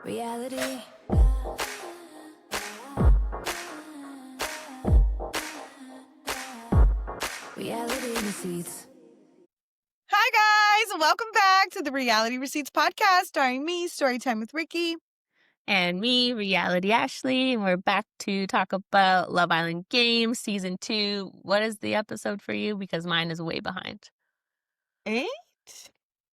Reality. Reality receipts. Hi, guys. Welcome back to the Reality Receipts podcast, starring me, Storytime with Ricky. And me, Reality Ashley, and we're back to talk about Love Island Games Season 2. What is the episode for you? Because mine is way behind. 8?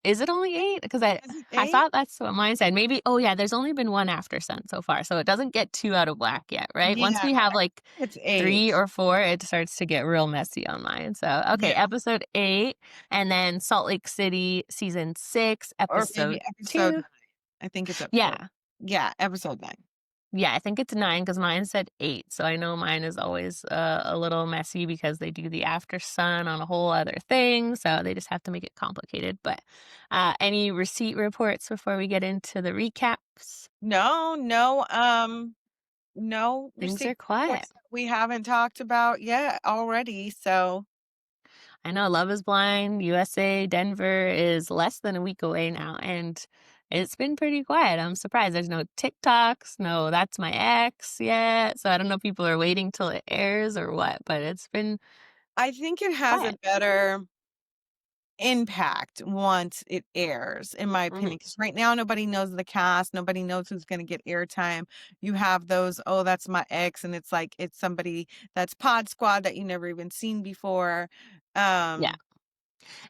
Is it only 8? Because I Is it I 8? thought that's what mine said. Maybe, oh yeah, there's only been one after Sun so far, so it doesn't get too out of whack yet, right? Once Yeah, we have like it's 3 8. or 4, it starts to get real messy on mine. So, okay, Yeah. episode 8, and then Salt Lake City Season 6, Or maybe episode episode 2. 9. I think it's episode. Yeah. Yeah, episode 9. Yeah, I think it's 9 because mine said 8, so I know mine is always, a little messy because they do the after sun on a whole other thing, so they just have to make it complicated, but, any receipt reports before we get into the recaps? No Things receipt are quiet. reports that we haven't talked about yet already, so I know Love is Blind, USA, Denver is less than a week away now, and it's been pretty quiet. I'm surprised there's no TikToks, no "That's my ex" yet, so I don't know if people are waiting till it airs or what, but it's been I think it has a quiet. better impact once it airs, in my Mhm. opinion, because right now nobody knows the cast, nobody knows who's gonna get airtime. You have those, "Oh, that's my ex," and it's like it's somebody that's Pod Squad that you never even seen before. Yeah. Um,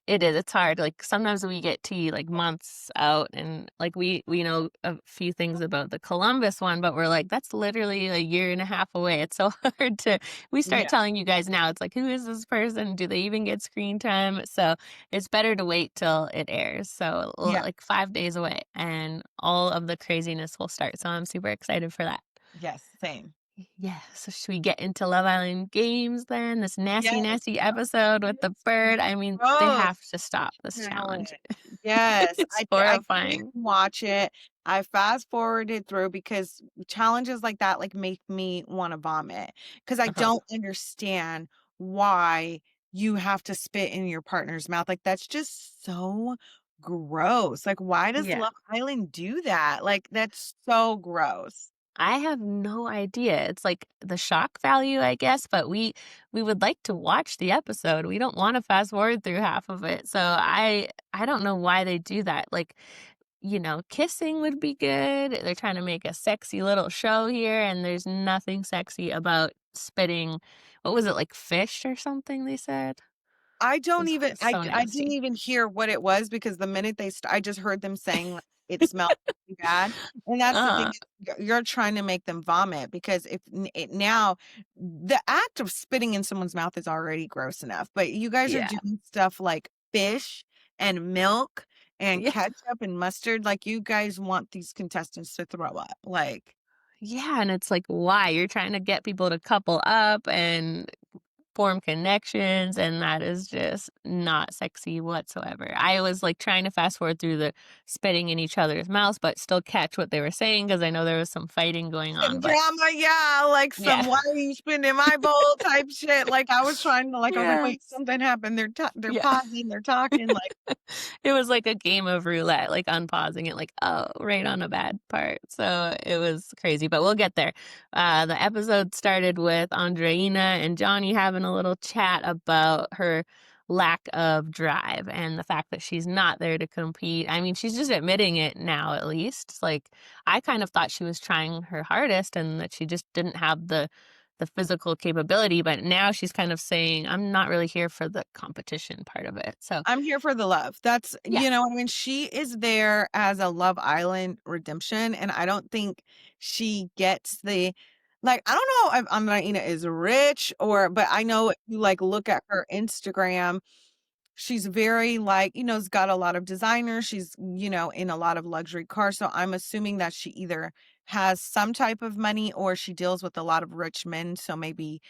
It is, it's hard, like, sometimes we get tea, like, months out, and, like, we know a few things about the Columbus one, but we're like, "That's literally a year and a half away." It's so hard to we start yeah, telling you guys now, it's like, "Who is this person? Do they even get screen time?" So, it's better to wait till it airs, so, yeah, like, 5 days away, and all of the craziness will start, so I'm super excited for that. yes, same. Yeah, so should we get into Love Island Games then? This nasty, Yes, nasty episode with the bird. I mean, they gross have to stop this challenge. challenge. Yes, It's I didn't horrifying. watch it. I fast forwarded through because challenges like that, like, make me wanna vomit. Because I Uh-huh. don't understand why you have to spit in your partner's mouth, like, that's just so gross, like, why does Yeah. Love Island do that? Like, that's so gross. I have no idea. It's like the shock value, I guess, but we would like to watch the episode. We don't wanna fast forward through half of it. So I don't know why they do that. Like, kissing would be good. They're trying to make a sexy little show here, and there's nothing sexy about spitting what was it, like fish or something they said? I It don't was even so I didn't nasty. even hear what it was because the minute I just heard them saying, like, it smelled really bad, and that's the thing Uh-huh. is you're trying to make them vomit because if n it now the act of spitting in someone's mouth is already gross enough, but you guys are Yeah. doing stuff like fish and milk and Yeah. ketchup and mustard, like, you guys want these contestants to throw up, like Yeah, and it's like, why? You're trying to get people to couple up and form connections, and that is just not sexy whatsoever. I was, like, trying to fast forward through the spitting in each other's mouths, but still catch what they were saying because I know there was some fighting going some on, but drama, yeah, like yeah. some "Why are you spitting in my bowl?" type shit, like, I was trying to, like I was like, "Wait, Yes. something happened, they're Yeah. pausing, they're talking," like It was like a game of roulette, like, unpausing it, like, "Oh, right on a bad part." So, it was crazy, but we'll get there. The episode started with Andreina and Johnny having a little chat about her lack of drive and the fact that she's not there to compete. I mean, she's just admitting it now, at least. It's like, I kind of thought she was trying her hardest and that she just didn't have the physical capability, but now she's kind of saying, "I'm not really here for the competition part of it." So, I'm here for the love. That's yeah. you know what I mean? She is there as a Love Island redemption, and I don't think she gets the like, I don't know if Annaina is rich but I know if you, like, look at her Instagram, she's very, like, has got a lot of designers, she's, in a lot of luxury cars, so I'm assuming that she either has some type of money or she deals with a lot of rich men, so maybe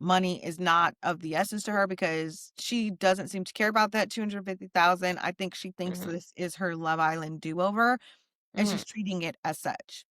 money is not of the essence to her because she doesn't seem to care about that 250,000. I think she thinks Mhm. this is her Love Island do-over, and Mhm. she's treating it as such.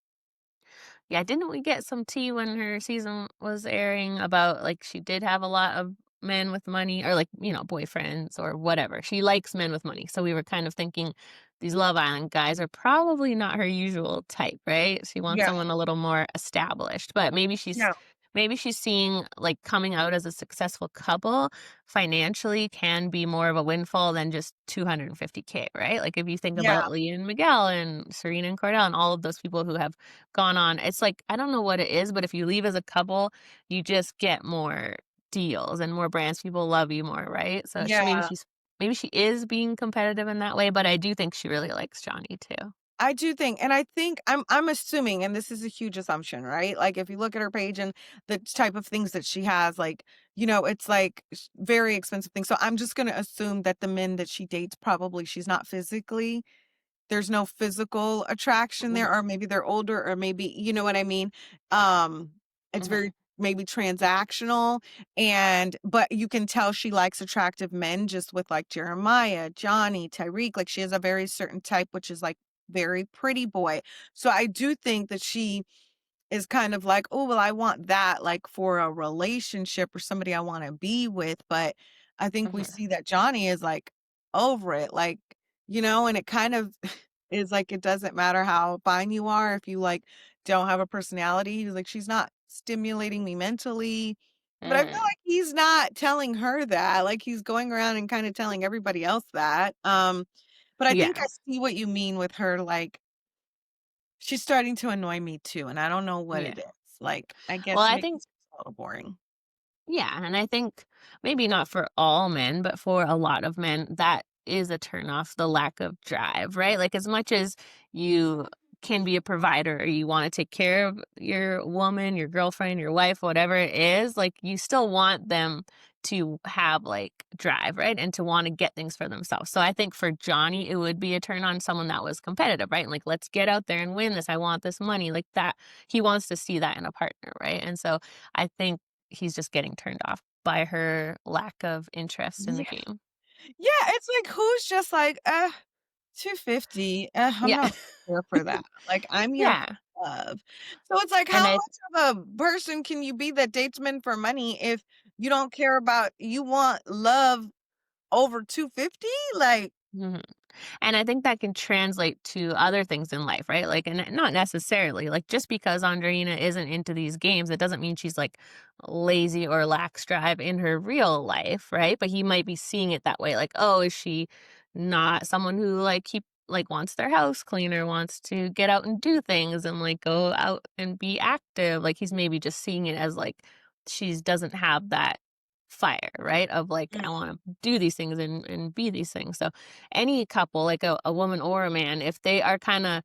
Yeah, didn't we get some tea when her season was airing about, like, she did have a lot of men with money or, like, boyfriends or whatever. She likes men with money, so we were kind of thinking these Love Island guys are probably not her usual type, right? She wants Yeah, someone a little more established, but yeah, maybe she's seeing like coming out as a successful couple financially can be more of a windfall than just 250K, right? Like if you think yeah, about Leah and Miguel and Serena and Cordell and all of those people who have gone on, it's like I don't know what it is, but if you leave as a couple, you just get more deals and more brands. People love you more, right? So yeah. maybe she is being competitive in that way, but I do think she really likes Johnny too. I do think, and I think I'm assuming, and this is a huge assumption, right? Like if you look at her page and the type of things that she has, like, it's like very expensive things. So I'm just gonna assume that the men that she dates probably she's not physically there's no physical attraction there, Mhm, or maybe they're older, or maybe you know what I mean? Um, it's mhm, very maybe transactional, but you can tell she likes attractive men just with like Jeremiah, Johnny, Tyreek. Like she has a very certain type, which is like very pretty boy. So I do think that she is kind of like, "Oh, well, I want that, like, for a relationship or somebody I wanna be with," but I think we mhm, see that Johnny is, like, over it, like, and it kind of is like, it doesn't matter how fine you are if you, like, don't have a personality. He's like, "She's not stimulating me mentally," but I feel mm, like he's not telling her that, like, he's going around and kinda telling everybody else that, but I think I yeah, see what you mean with her, like she's starting to annoy me too, and I don't know what it yeah. is. Like, I Well, guess I maybe think it's just a little boring. yeah, and I think maybe not for all men, but for a lot of men, that is a turnoff, the lack of drive, right? Like as much as you can be a provider or you want to take care of your woman, your girlfriend, your wife, whatever it is, like you still want them to have like drive, right? And to want to get things for themselves. So I think for Johnny, it would be a turn on someone that was competitive, right? Like, let's get out there and win this. I want this money. Like that. He wants to see that in a partner, right? And so I think he's just getting turned off by her lack of interest in the Yeah. game. Yeah, it's like, who's just like, 250, I'm Yeah. not here for that. Like, I'm here for Yeah. love. So it's like, And how I much of a person can you be that dates men for money if you don't care about you want love over 250? Like mhm. And I think that can translate to other things in life, right? Like, and not necessarily, like, just because Andreina isn't into these games, it doesn't mean she's like lazy or lacks drive in her real life, right? But he might be seeing it that way. Like, oh, is she not someone who like wants their house cleaner, wants to get out and do things and like go out and be active? Like, he's maybe just seeing it as like she doesn't have that fire, right? Of like, mm, I want to do these things and be these things. So any couple, like a woman or a man, if they are kind of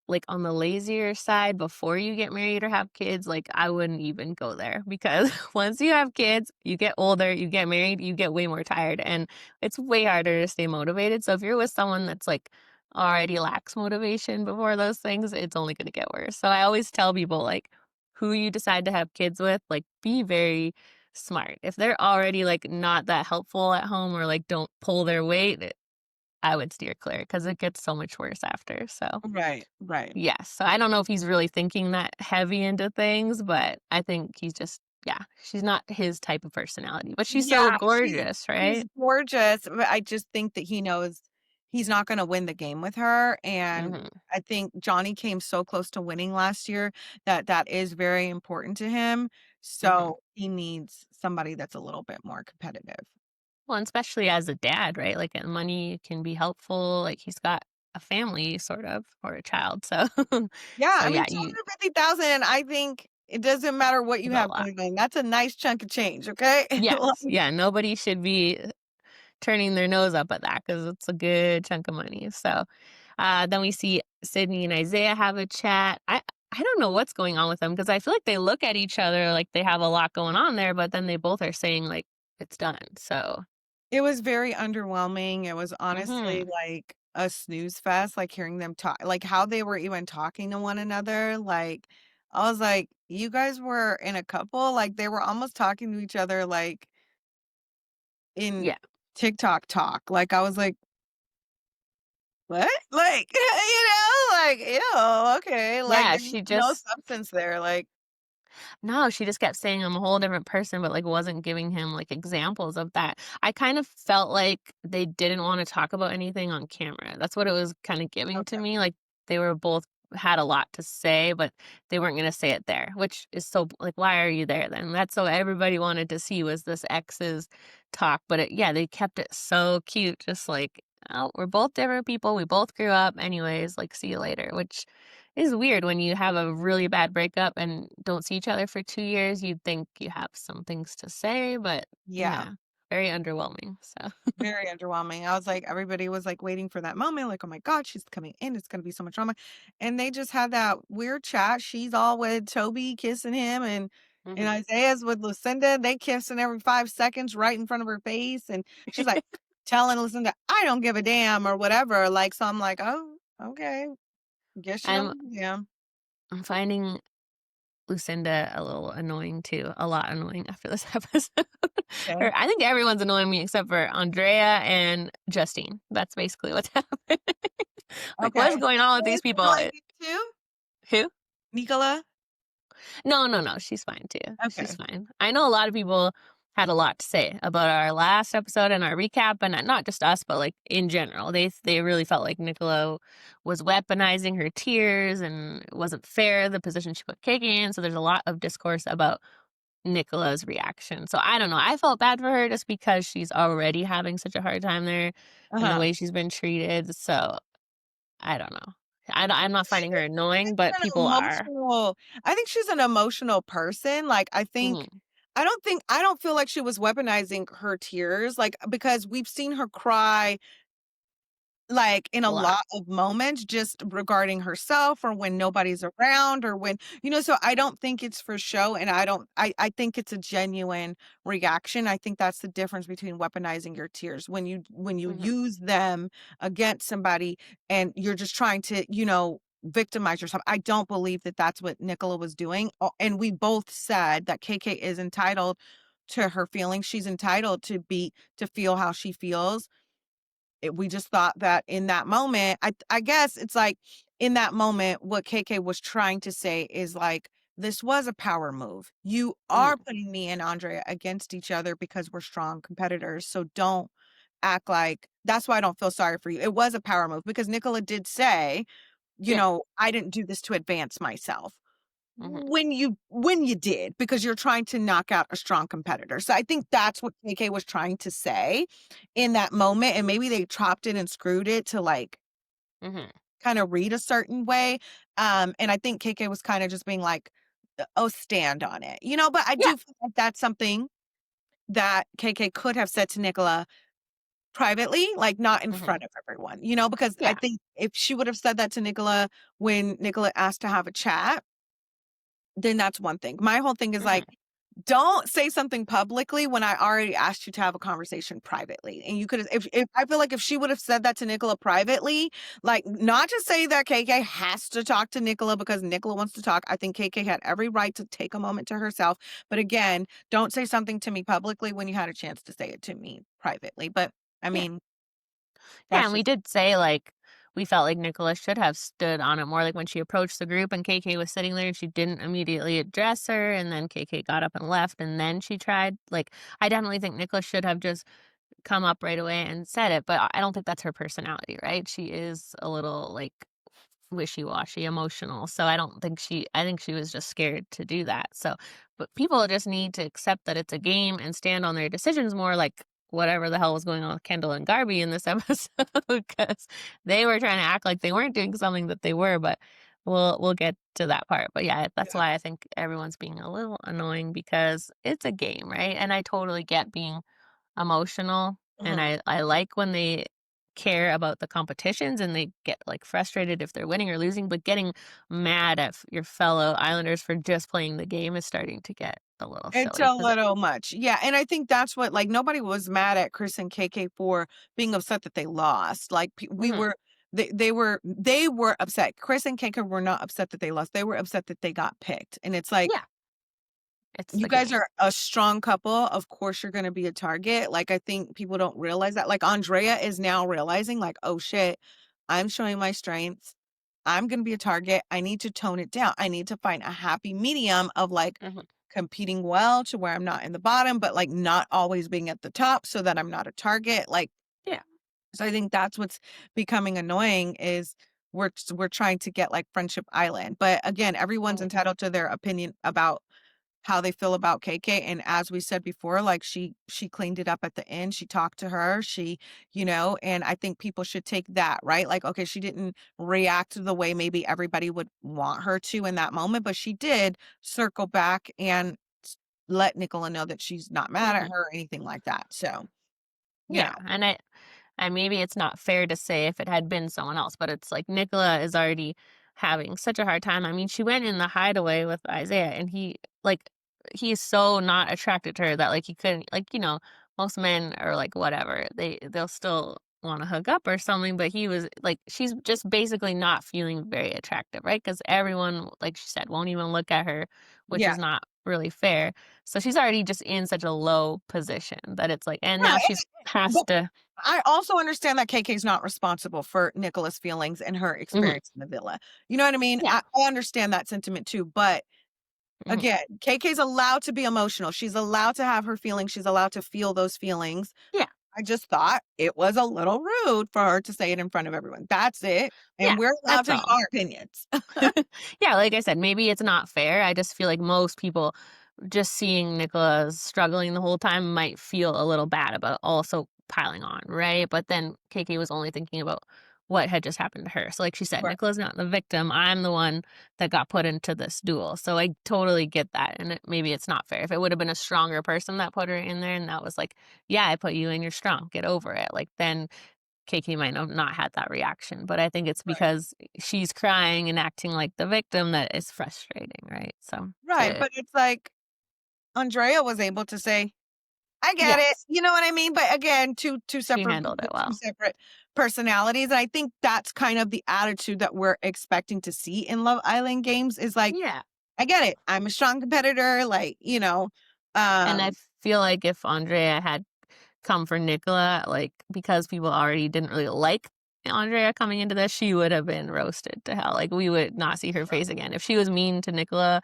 like on the lazier side before you get married or have kids, like I wouldn't even go there because once you have kids, you get older, you get married, you get way more tired and it's way harder to stay motivated. So if you're with someone that's like already lacks motivation before those things, it's only going to get worse. So I always tell people like who you decide to have kids with, like be very smart. If they're already like not that helpful at home or like don't pull their weight, I would steer clear because it gets so much worse after, so, right, right. yes. So I don't know if he's really thinking that heavy into things, but I think he's just yeah, she's not his type of personality, but she's so Yeah, gorgeous, she's right? gorgeous, but I just think that he knows he's not gonna win the game with her, and Mhm, I think Johnny came so close to winning last year that that is very important to him, mhm. so he needs somebody that's a little bit more competitive. Well, and especially as a dad, right? Like, money can be helpful, like, he's got a family sort of or a child, so Yeah, so I yeah, mean, you 250,000, I think it doesn't matter what you is a have lot. going on, that's a nice chunk of change, okay? Yes, Like yeah, nobody should be turning their nose up at that because it's a good chunk of money. So then we see Sydney and Isaiah have a chat. I don't know what's going on with them because I feel like they look at each other like they have a lot going on there, but then they both are saying like it's done. So it was very underwhelming. It was honestly hmm like a snooze fest, like hearing them talk, like how they were even talking to one another. Like, I was like, you guys were in a couple, like they were almost talking to each other like in yeah, TikTok talk. Like, I was like, what? Like, like, ew, okay. Like, yeah. there's She no just substance there. Like, No, she just kept saying I'm a whole different person, but, like, wasn't giving him, like, examples of that. I kind of felt like they didn't wanna talk about anything on camera. That's what it was kinda giving to Okay. me, like, they were both had a lot to say, but they weren't gonna say it there, which is so like, why are you there then? That's all everybody wanted to see was this exes talk, but yeah, they kept it so cute, just like, "Oh, we're both different people, we both grew up anyways, like, see you later," which is weird when you have a really bad breakup and don't see each other for 2 years, you'd think you have some things to say, but Yeah. yeah, very underwhelming, so Very underwhelming. I was like, everybody was like waiting for that moment, like, oh my God, she's coming in. It's gonna be so much drama. And they just had that weird chat. She's all with Toby kissing him and Mhm. Isaiah's with Lucinda. They kissing every 5 seconds right in front of her face. And she's like telling Lucinda, I don't give a damn or whatever. Like, so I'm like, oh, okay. Guess you I'm don't give a damn. I'm finding Lucinda a little annoying too, a lot annoying after this episode. Okay. Or I think everyone's annoying me except for Andrea and Justine. That's basically what's happening. Like, Okay. what is going on with these Is people? annoying too? Who? Nicola? No, no, no, she's fine too. She's Okay. fine. I know a lot of people had a lot to say about our last episode and our recap, and not just us, but like in general. They really felt like Nicola was weaponizing her tears and it wasn't fair the position she put Kiki in. So there's a lot of discourse about Nicola's reaction. So I don't know. I felt bad for her just because she's already having such a hard time there and the Uh-huh. way she's been treated. So I don't know. I'm not finding her annoying, but An people are. emotional I think she's an emotional person, like, Mhm. I don't feel like she was weaponizing her tears, like, because we've seen her cry like, in A a lot. lot of moments just regarding herself or when nobody's around or when so I don't think it's for show, and I think it's a genuine reaction. I think that's the difference between weaponizing your tears. When you Mhm. use them against somebody and you're just trying to, victimize yourself. I don't believe that that's what Nicola was doing, and we both said that KK is entitled to her feelings. She's entitled to feel how she feels. We just thought that in that moment, I guess it's like in that moment, what KK was trying to say is like, this was a power move. You are Mhm. putting me and Andrea against each other because we're strong competitors. So don't act like that's why I don't feel sorry for you. It was a power move because Nicola did say, Yeah. I didn't do this to advance myself. Mhm. When you did, because you're trying to knock out a strong competitor. So I think that's what KK was trying to say in that moment, and maybe they chopped it and screwed it to, like, Mhm. kinda read a certain way, and I think KK was kinda just being like, "Oh, stand on it," but I Yeah. do feel like that's something that KK could have said to Nicola privately, like, not in Mhm. front of everyone, because I Yeah. think if she would have said that to Nicola when Nicola asked to have a chat, then that's one thing. My whole thing is like, Mhm. don't say something publicly when I already asked you to have a conversation privately. And you could have, if I feel like if she would have said that to Nicola privately, like not to say that KK has to talk to Nicola because Nicola wants to talk. I think KK had every right to take a moment to herself. But again, don't say something to me publicly when you had a chance to say it to me privately. But I Yeah. mean, Yeah, that's and we just did say, like, we felt like Nicola should have stood on it more, like, when she approached the group and KK was sitting there and she didn't immediately address her, and then KK got up and left, and then she tried, like, I definitely think Nicola should have just come up right away and said it, but I don't think that's her personality, right? She is a little, like, wishy-washy, emotional, so I think she was just scared to do that, so but people just need to accept that it's a game and stand on their decisions more, like, whatever the hell was going on with Kendall and Garby in this episode, because they were trying to act like they weren't doing something that they were, but we'll get to that part, but yeah, that's yeah. why I think everyone's being a little annoying because it's a game, right? And I totally get being emotional, and Mhm. I like when they care about the competitions and they get, like, frustrated if they're winning or losing, but getting mad at your fellow Islanders for just playing the game is starting to get a little It's silly a 'cause little much. Yeah, and I think that's what like, nobody was mad at Chris and KK for being upset that they lost. Like, we mhm, were they were upset. Chris and KK were not upset that they lost. They were upset that they got picked, and it's like, yeah, it's you the guys game. are a strong couple. Of course, you're gonna be a target. Like, I think people don't realize that. Like, Andrea is now realizing, like, "Oh, shit, I'm showing my strengths. I'm going to be a target. I need to tone it down. I need to find a happy medium of like Mhm. competing well to where I'm not in the bottom, but like not always being at the top so that I'm not a target. Like, Yeah. so I think that's what's becoming annoying is we're trying to get like Friendship Island. But again, everyone's Mhm. entitled to their opinion about how they feel about KK. And as we said before, like she cleaned it up at the end. She talked to her. She, and I think people should take that, right? Like, okay, she didn't react the way maybe everybody would want her to in that moment, but she did circle back and let Nicola know that she's not mad at Mhm. her or anything like that. So, you Yeah, know, and maybe it's not fair to say if it had been someone else, but it's like Nicola is already having such a hard time. I mean, she went in the hideaway with Isaiah, and he's so not attracted to her that like he couldn't, like, most men are like whatever, they'll still want to hook up or something, but he was like, she's just basically not feeling very attractive, right? Because everyone, like she said, won't even look at her, which yeah. is not really fair. So she's already just in such a low position that it's like, and Yeah, now she's has but to. I also understand that KK's not responsible for Nicola's feelings and her Mhm. experience in the villa. You know what I mean? Yeah. I understand that sentiment too, but Mhm. again, KK's allowed to be emotional. She's allowed to have her feelings. She's allowed to feel those feelings. Yeah. I just thought it was a little rude for her to say it in front of everyone. That's it. And Yeah. we're allowed That's to have all. our opinions. Yeah, like I said, maybe it's not fair. I just feel like most people just seeing Nicola struggling the whole time might feel a little bad about also piling on, right? But then KK was only thinking about what had just happened to her. So, like she said, Right. Nicola's not the victim. I'm the one that got put into this duel. So I totally get that. And maybe it's not fair. If it would have been a stronger person that put her in there and that was like, yeah, I put you in, you're strong, get over it. Like, then KK might have not had that reaction, but I think it's Right. because she's crying and acting like the victim that is frustrating, right? So, Right. But it's like Andrea was able to say, I get it. yes, You know what I mean? But again, two she separate handled people, it two well. separate personalities. And I think that's kind of the attitude that we're expecting to see in Love Island games is like, Yeah. I get it. I'm a strong competitor, like, And I um, feel like if Andrea had come for Nicola, like, because people already didn't really like Andrea coming into this, she would have been roasted to hell. Like, we would not see her face again. If she was mean to Nicola,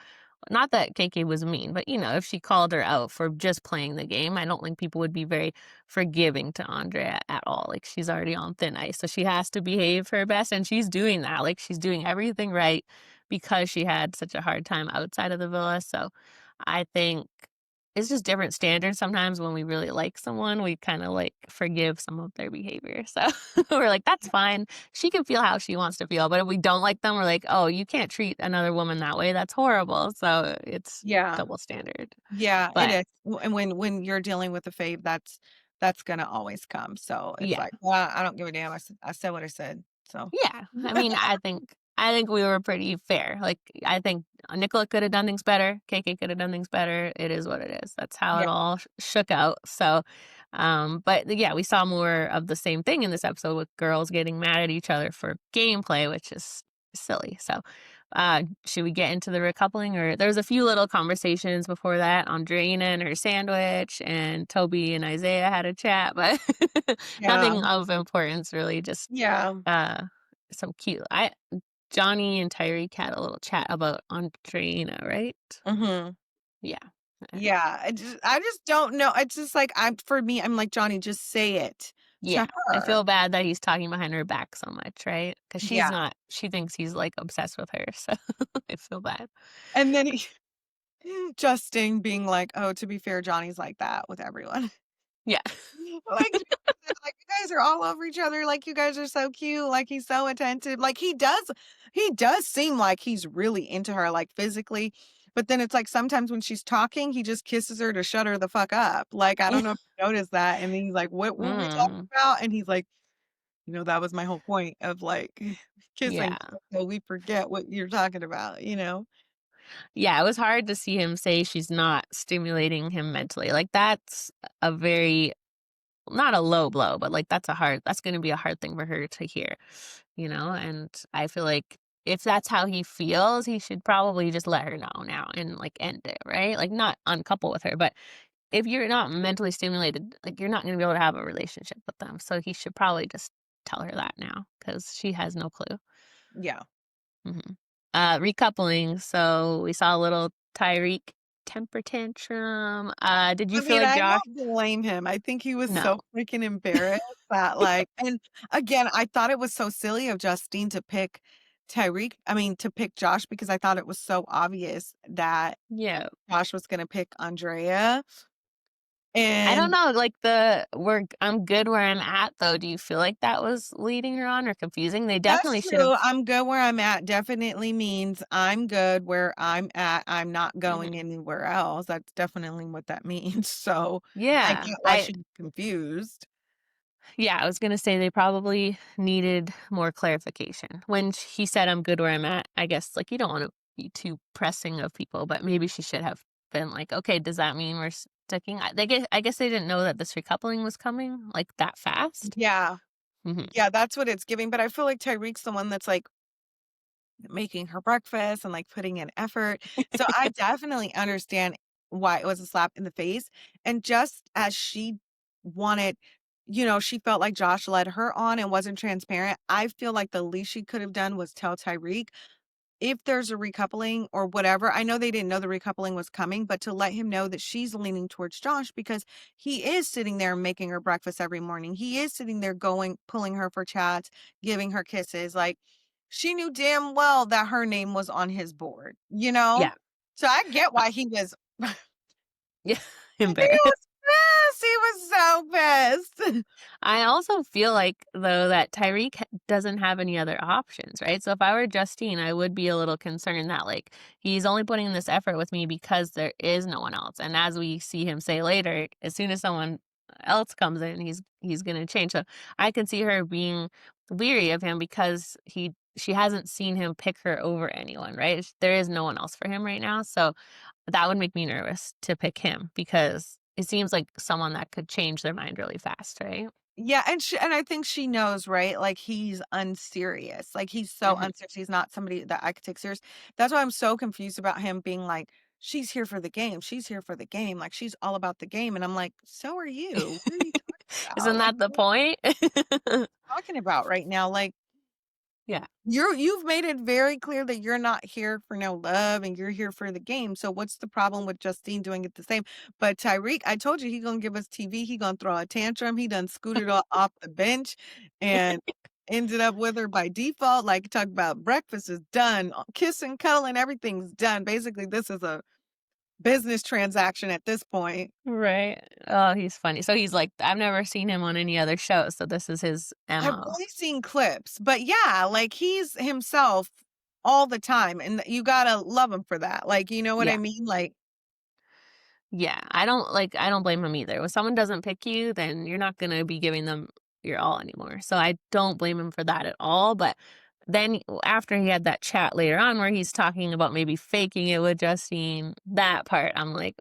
not that KK was mean, but if she called her out for just playing the game, I don't think people would be very forgiving to Andrea at all. Like, she's already on thin ice, so she has to behave her best, and she's doing that. Like, she's doing everything right because she had such a hard time outside of the villa. So I think it's just different standards. Sometimes when we really like someone, we kinda, like, forgive some of their behavior, so we're like, "That's fine. She can feel how she wants to feel," but if we don't like them, we're like, "Oh, you can't treat another woman that way. That's horrible." So it's yeah, double standard. yeah, it But is. And when you're dealing with a fave, that's gonna always come. So it's yeah. like, well, I don't give a damn. I said what I said. So Yeah, I mean, I think we were pretty fair. Like, I think Nicola could have done things better. KK could have done things better. It is what it is. That's how yeah, it all shook out. So, but yeah, we saw more of the same thing in this episode with girls getting mad at each other for gameplay, which is silly. So, should we get into the recoupling? Or there's a few little conversations before that on Andreina and her sandwich, and Toby and Isaiah had a chat, but yeah, nothing of importance really. Just yeah. uh, some cute. I Johnny and Tyreek had a little chat about Andreina, right? Mhm. Yeah. Yeah, I just don't know. It's just like for me, I'm like, "Johnny, just say it Yeah. to I her." feel bad that he's talking behind her back so much, right? Because she's Yeah, not. She thinks he's like obsessed with her, so I feel bad. and then Justin being like, "Oh, to be fair, Johnny's like that with everyone." Yeah. Like, like, "You guys are all over each other, like, you guys are so cute, like, he's so attentive." Like, he does seem like he's really into her, like, physically, but then it's like sometimes when she's talking, he just kisses her to shut her the fuck up. Like, I don't know if you noticed that, and then he's like, "What were we talking Mm, about?" And he's like, "That was my whole point of, like, kissing, yeah. so we forget what you're talking about," you know? Yeah, it was hard to see him say she's not stimulating him mentally. Like, that's a very, not a low blow, but like that's going to be a hard thing for her to hear, and I feel like if that's how he feels, he should probably just let her know now and like end it, right? Like, not uncouple with her, but if you're not mentally stimulated, like, you're not going to be able to have a relationship with them. So he should probably just tell her that now, cuz she has no clue. Yeah. Mhm. Recoupling, so we saw a little Tyreek temper tantrum. Did you I feel mean, like I Josh? don't blame him. I think he was No. so freaking embarrassed that, like, and again, I thought it was so silly of Justine to pick to pick Josh because I thought it was so obvious that Yeah. Josh was gonna pick Andrea. I don't And know, like, I'm good where I'm at, though. Do you feel like that was leading her on or confusing? They that's definitely should true. have. I'm good where I'm at definitely means I'm good where I'm at. I'm not going Mhm. anywhere else. That's definitely what that means. So I Yeah. get why she's confused. Yeah, I was gonna say they probably needed more clarification. When he said, "I'm good where I'm at," I guess, like, you don't wanna be too pressing of people, but maybe she should have been like, "Okay, does that mean we're sticking?" I guess they didn't know that this recoupling was coming, like, that fast. Yeah. Mhm. Yeah, that's what it's giving. But I feel like Tyreek's the one that's like making her breakfast and like putting in effort. So I definitely understand why it was a slap in the face. And just as she wanted, she felt like Josh led her on and wasn't transparent. I feel like the least she could have done was tell Tyreek if there's a recoupling or whatever. I know they didn't know the recoupling was coming, but to let him know that she's leaning towards Josh because he is sitting there making her breakfast every morning. He is sitting there pulling her for chats, giving her kisses. Like she knew damn well that her name was on his board, you know? Yeah. So I get Uh, why he was yeah, he embarrassed. was pissed. He was so pissed. I also feel like, though, that doesn't have any other options, right? So if I were Justine, I would be a little concerned that, like, he's only putting in this effort with me because there is no one else. And as we see him say later, as soon as someone else comes in, he's gonna change. So I can see her being weary of him because she hasn't seen him pick her over anyone, right? There is no one else for him right now. So that would make me nervous to pick him because it seems like someone that could change their mind really fast, right? Yeah, and I think she knows, right? Like he's unserious. Like he's so Mhm. unserious. He's not somebody that I could take serious. That's why I'm so confused about him being like, she's here for the game. She's here for the game. Like she's all about the game. And I'm like, so are you. What are you talking about? Isn't Like that the what are point? you talking about right now? Like Yeah. you've made it very clear that you're not here for no love and you're here for the game. So what's the problem with Justine doing it the same? But Tyreek, I told you he gonna give us TV. He gonna throw a tantrum. He done scooted off the bench and ended up with her by default. Like talk about breakfast is done, kissing, cuddling, everything's done. Basically, this is a business transaction at this point. Right. Oh, he's funny. So he's like, I've never seen him on any other show, so this is his I've MO. only seen clips, but yeah, like he's himself all the time, and you gotta love him for that. Like, you know what I Yeah. mean? Like, Yeah. I don't blame him either. When someone doesn't pick you, then you're not gonna be giving them your all anymore. So I don't blame him for that at all. But then after he had that chat later on where he's talking about maybe faking it with Justine, that part I'm like,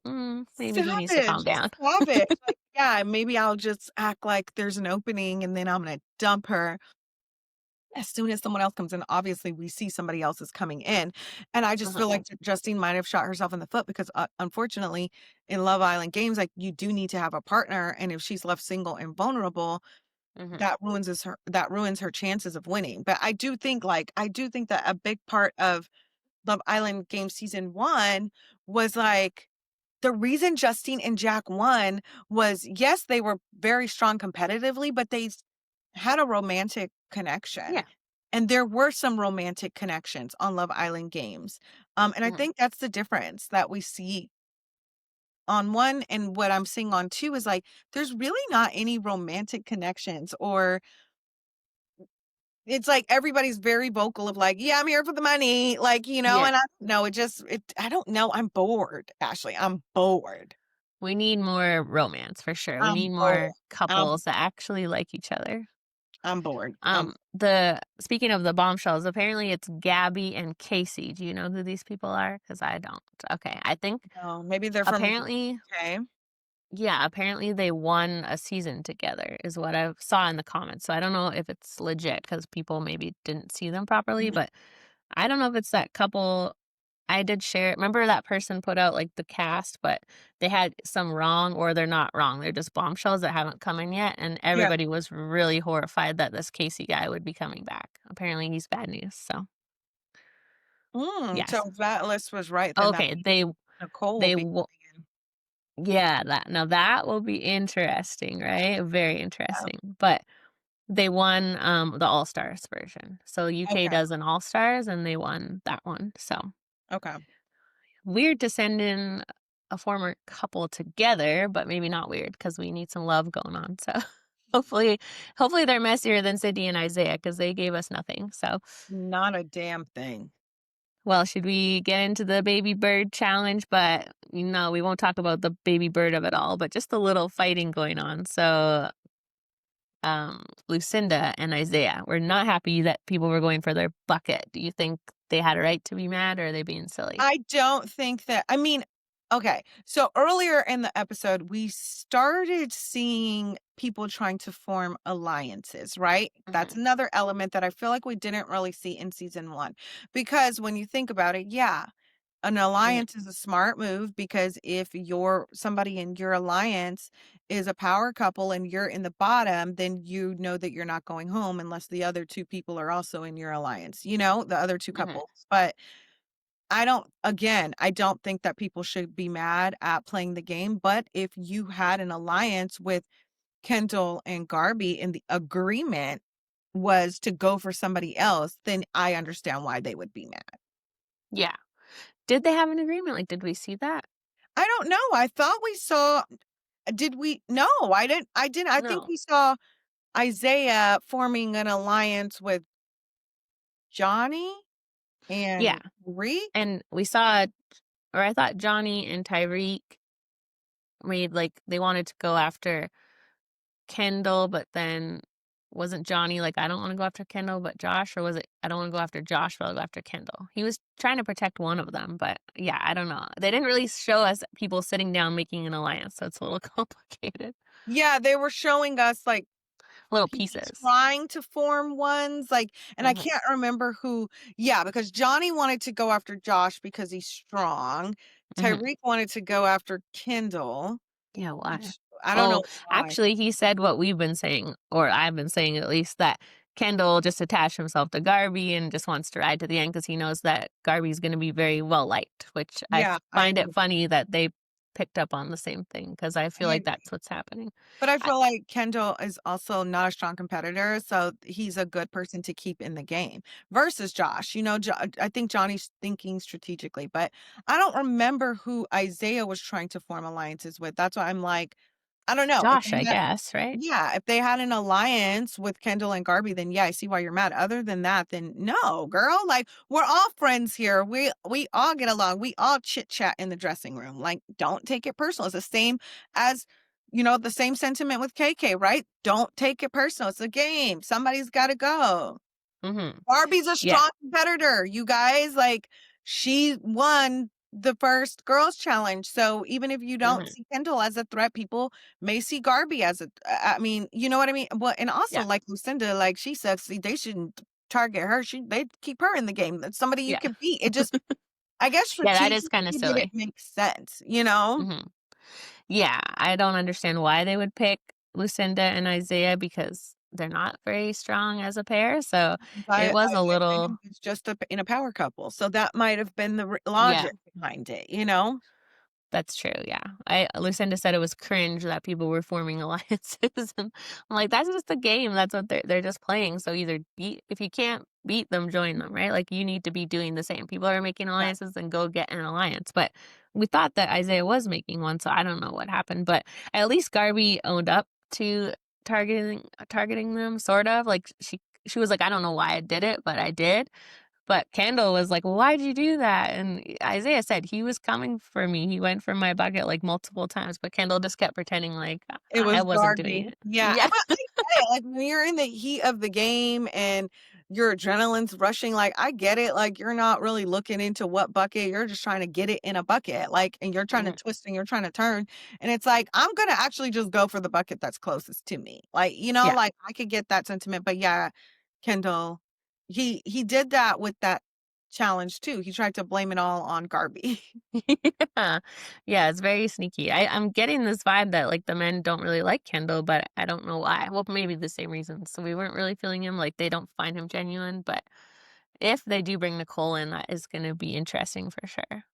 maybe he needs to calm savage, down. savage. Like, yeah, maybe I'll just act like there's an opening, and then I'm gonna dump her as soon as someone else comes in. Obviously, we see somebody else is coming in, and I just feel Uh-huh. like Justine might have shot herself in the foot because, unfortunately, in Love Island games, like you do need to have a partner, and if she's left single and vulnerable, Hmm. that ruins her chances of winning. But I do think that a big part of Love Island game season 1 was, like, the reason Justine and Jack won was, yes, they were very strong competitively, but they had a romantic connection, Yeah. and there were some romantic connections on Love Island games, and I Hmm. think that's the difference that we see on 1 and what I'm seeing on 2 is, like, there's really not any romantic connections or it's like everybody's very vocal of like, "Yeah, I'm here for the money," like, Yeah. and I don't know, I don't know, I'm bored, Ashley, I'm bored. We need more romance for sure. We I'm need bored. more I'm couples that actually like each other. I'm bored. The Speaking of the bombshells, apparently it's Gabby and Casey. Do you know who these people are? Because I don't. Okay, I think Oh, maybe they're from the apparently, UK. yeah, apparently they won a season together, is what I saw in the comments. So I don't know if it's legit because people maybe didn't see them properly, Mhm. but I don't know if it's that couple. I did share. Remember that person put out like the cast, but they had some wrong, or they're not wrong. They're just bombshells that haven't come in yet, and Yeah. everybody was really horrified that this Casey guy would be coming back. Apparently, he's bad news. So Yes. So that list was right, then that Okay, means Nicole will they be w coming yeah, that will be interesting, right? Very in. interesting. But they won, the All-Stars version. So UK Okay, does an All-Stars, and they won that one. So okay. weird to send in a former couple together, but maybe not weird because we need some love going on. So hopefully, hopefully they're messier than Sydney and Isaiah because they gave us nothing. So, Not a damn thing. well, should we get into the baby bird challenge? But we won't talk about the baby bird of it all, but just a little fighting going on. So, Lucinda and Isaiah were not happy that people were going for their bucket. Do you think they had a right to be mad, or are they being silly? I don't think that I mean, okay, so earlier in the episode, we started seeing people trying to form alliances, right? That's Hmm. another element that I feel like we didn't really see in season 1. Because when you think about it, yeah, an Hmm. alliance is a smart move because if somebody in your alliance is a power couple and you're in the bottom, then you know that you're not going home unless the other 2 people are also in your alliance, the other 2 Hmm. couples. But I don't think that people should be mad at playing the game, but if you had an alliance with Kendall and Garby and the agreement was to go for somebody else, then I understand why they would be mad. Yeah. Did they have an agreement? Like, did we see that? I don't know. I thought we saw did we No, I didn't. I think No. we saw Isaiah forming an alliance with Johnny Yeah. and Reek. And we saw, or I thought Johnny and Tyreek made like they wanted to go after Kendall, but then wasn't Johnny like, I don't want to go after Kendall, but Josh, or was it, I don't want to go after Josh, but I'll go after Kendall? He was trying to protect one of them, but yeah, I don't know. They didn't really show us people sitting down making an alliance, so it's a little complicated. Yeah, they were showing us like Little people pieces. trying to form ones, like and I Hmm. can't remember who yeah, because Johnny wanted to go after Josh because he's strong. Hmm. Tyreek wanted to go after Kendall, Yeah, why? which I don't Oh, know why. actually, he said what we've been saying, or I've been saying at least, that Kendall just attached himself to Garby and just wants to ride to the end because he knows that Garby's going to be very well liked, which Yeah, I find agree. it funny that they picked up on the same thing because I feel I like agree. that's what's happening. But I I, feel like Kendall is also not a strong competitor, so he's a good person to keep in the game versus Josh. I think Johnny's thinking strategically, but I don't remember who Isaiah was trying to form alliances with. That's why I'm like, I don't know. Josh, I guess, right? Yeah, if they had an alliance with Kendall and Garby, then yeah, I see why you're mad. Other than that, then no, girl. Like we're all friends here. We all get along. We all chit chat in the dressing room. Like, don't take it personal. It's the same as the same sentiment with KK, right? Don't take it personal. It's a game. Somebody's got to go. Hmm. Barbie's a Yeah. strong competitor, you guys. Like, she won the first girls challenge. So even if you don't Hmm. see Kendall as a threat, people may see Garby as I mean, you know what I mean? Well, and also Yeah. like Lucinda, like she said, see, they shouldn't target her. They keep her in the game. That's somebody you Yeah. can beat. It just, I guess Yeah, that is strategically kind of did it silly. make sense, you know? Hmm. Yeah, I don't understand why they would pick Lucinda and Isaiah because they're not very strong as a pair. So it was a I little, think it's just in a power couple. So that might have been the yeah, logic behind it, you know? that's true. Yeah. Lucinda said it was cringe that people were forming alliances. And I'm like, that's just a game. That's what they're just playing. So either if you can't beat them, join them, right? Like you need to be doing the same. People are making Yeah. alliances, and go get an alliance. But we thought that Isaiah was making one, so I don't know what happened. But at least Garby owned up to targeting them, sort of. Like she was like, I don't know why I did it, but I did. But Kendall was like, well, why'd you do that? And Isaiah said he was coming for me. He went for my bucket like multiple times, but Kendall just kept pretending like It I was wasn't doing Garby. it. Yeah, Yeah. but I get it, like, when you're in the heat of the game and your adrenaline's rushing, like, I get it, like, you're not really looking into what bucket, you're just trying to get it in a bucket, like, and you're trying to Mhm. twist and you're trying to turn, and it's like, I'm gonna actually just go for the bucket that's closest to me, like, Yeah. like, I could get that sentiment, but yeah, Kendall, he did that with that challenge too, he tried to blame it all on Garby. Yeah. Yeah, it's very sneaky. I'm getting this vibe that like the men don't really like Kendall, but I don't know why. Well, maybe the same reasons. So we weren't really feeling him, like they don't find him genuine, but if they do bring Nicole in, that is gonna be interesting for sure.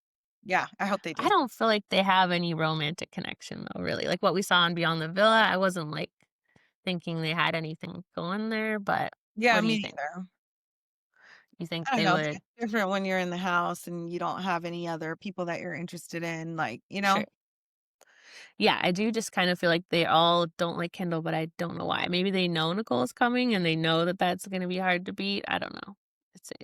Yeah, I hope they I do. don't feel like they have any romantic connection though, really. Like what we saw in Beyond the Villa, I wasn't like thinking they had anything going there, but Yeah, what do you me think? neither. You think I don't they know, would? it's different when you're in the house and you don't have any other people that you're interested in, like, you Sure. know? Yeah, I do just kind of feel like they all don't like Kendall, but I don't know why. Maybe they know Nicole's coming and they know that that's gonna be hard to beat. I don't know.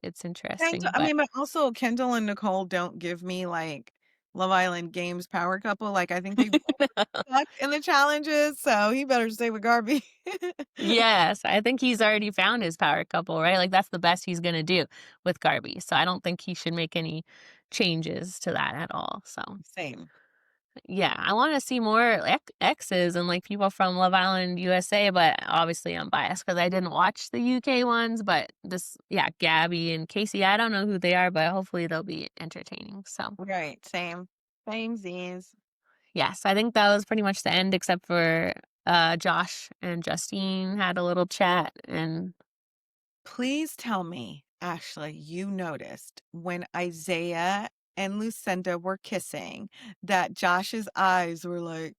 It's Kind of, interesting, I but mean, but also Kendall and Nicole don't give me, like, Love Island Games power couple, like, I think they both suck in the challenges, so he better stay with Garby. yes, I think he's already found his power couple, right? Like that's the best he's gonna do with Garby. So I don't think he should make any changes to that at all. So Same. yeah, I want to see more exes and like people from Love Island USA, but obviously I'm biased because I didn't watch the UK ones. But this, yeah, Gabby and Casey, I don't know who they are, but hopefully they'll be entertaining. So Right, same. Samesies. yes, I think that was pretty much the end, except for Josh and Justine had a little chat, and Please tell me, Ashley, you noticed when Isaiah and Lucinda were kissing that Josh's eyes were like,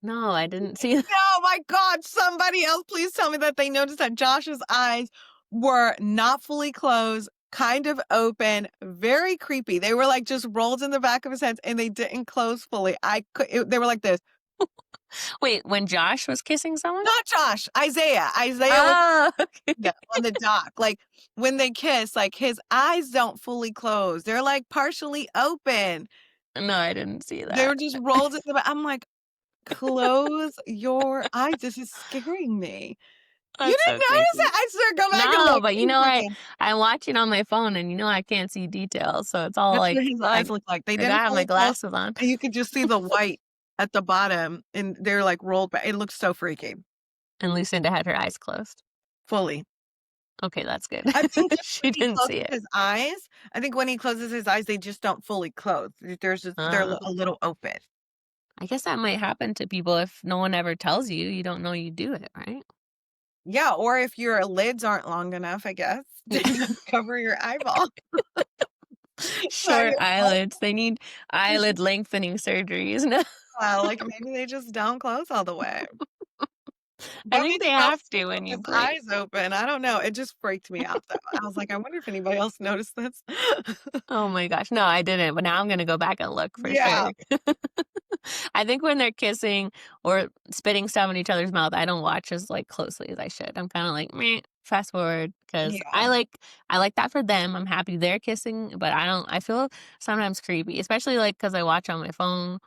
no, I didn't see. oh my God, somebody else, please tell me that they noticed that Josh's eyes were not fully closed, kind of open, very creepy. They were like just rolled in the back of his head and they didn't close fully. They were like this. Wait, when Josh was kissing someone? Not Josh, Isaiah. Isaiah was Oh, yeah, on the dock. Like when they kiss, like his eyes don't fully close. They're like partially open. no, I didn't see They that. were just rolled in the back. I'm like, close your eyes. This is scaring me. You That's so didn't notice creepy. it? I swear, go back and No, look. but you Keep know, looking. I'm watching on my phone, and you know I can't see details, so it's all That's like what his eyes look like. They I gotta didn't have my fully close, glasses on, and you could just see the white at the bottom, and they're like rolled back. It looks so freaky. and Lucinda had her eyes closed. Fully. Okay, that's good. I think just when She he didn't see closes it. his eyes, I think when he closes his eyes, they just don't fully close. There's just they're Oh, a little open. I guess that might happen to people if no one ever tells you. You don't know you do it, right? Yeah, or if your lids aren't long enough, I guess, to cover your eyeball. So Short you're eyelids. They need eyelid lengthening surgeries. No, like, maybe they just don't close all the way. I But think they maybe they'll have sleep to with when you his blink. eyes open, I don't know, it just freaked me out, though. I was like, "I wonder if anybody else noticed this." Oh my gosh. No, I didn't, but now I'm gonna go back and look for Yeah, sure. I think when they're kissing or spitting stuff in each other's mouth, I don't watch as, like, closely as I should. I'm kinda like, "Meh, fast forward," 'cause yeah. I like that for them. I'm happy they're kissing, but I feel sometimes creepy, especially, like, 'cause I watch on my phone.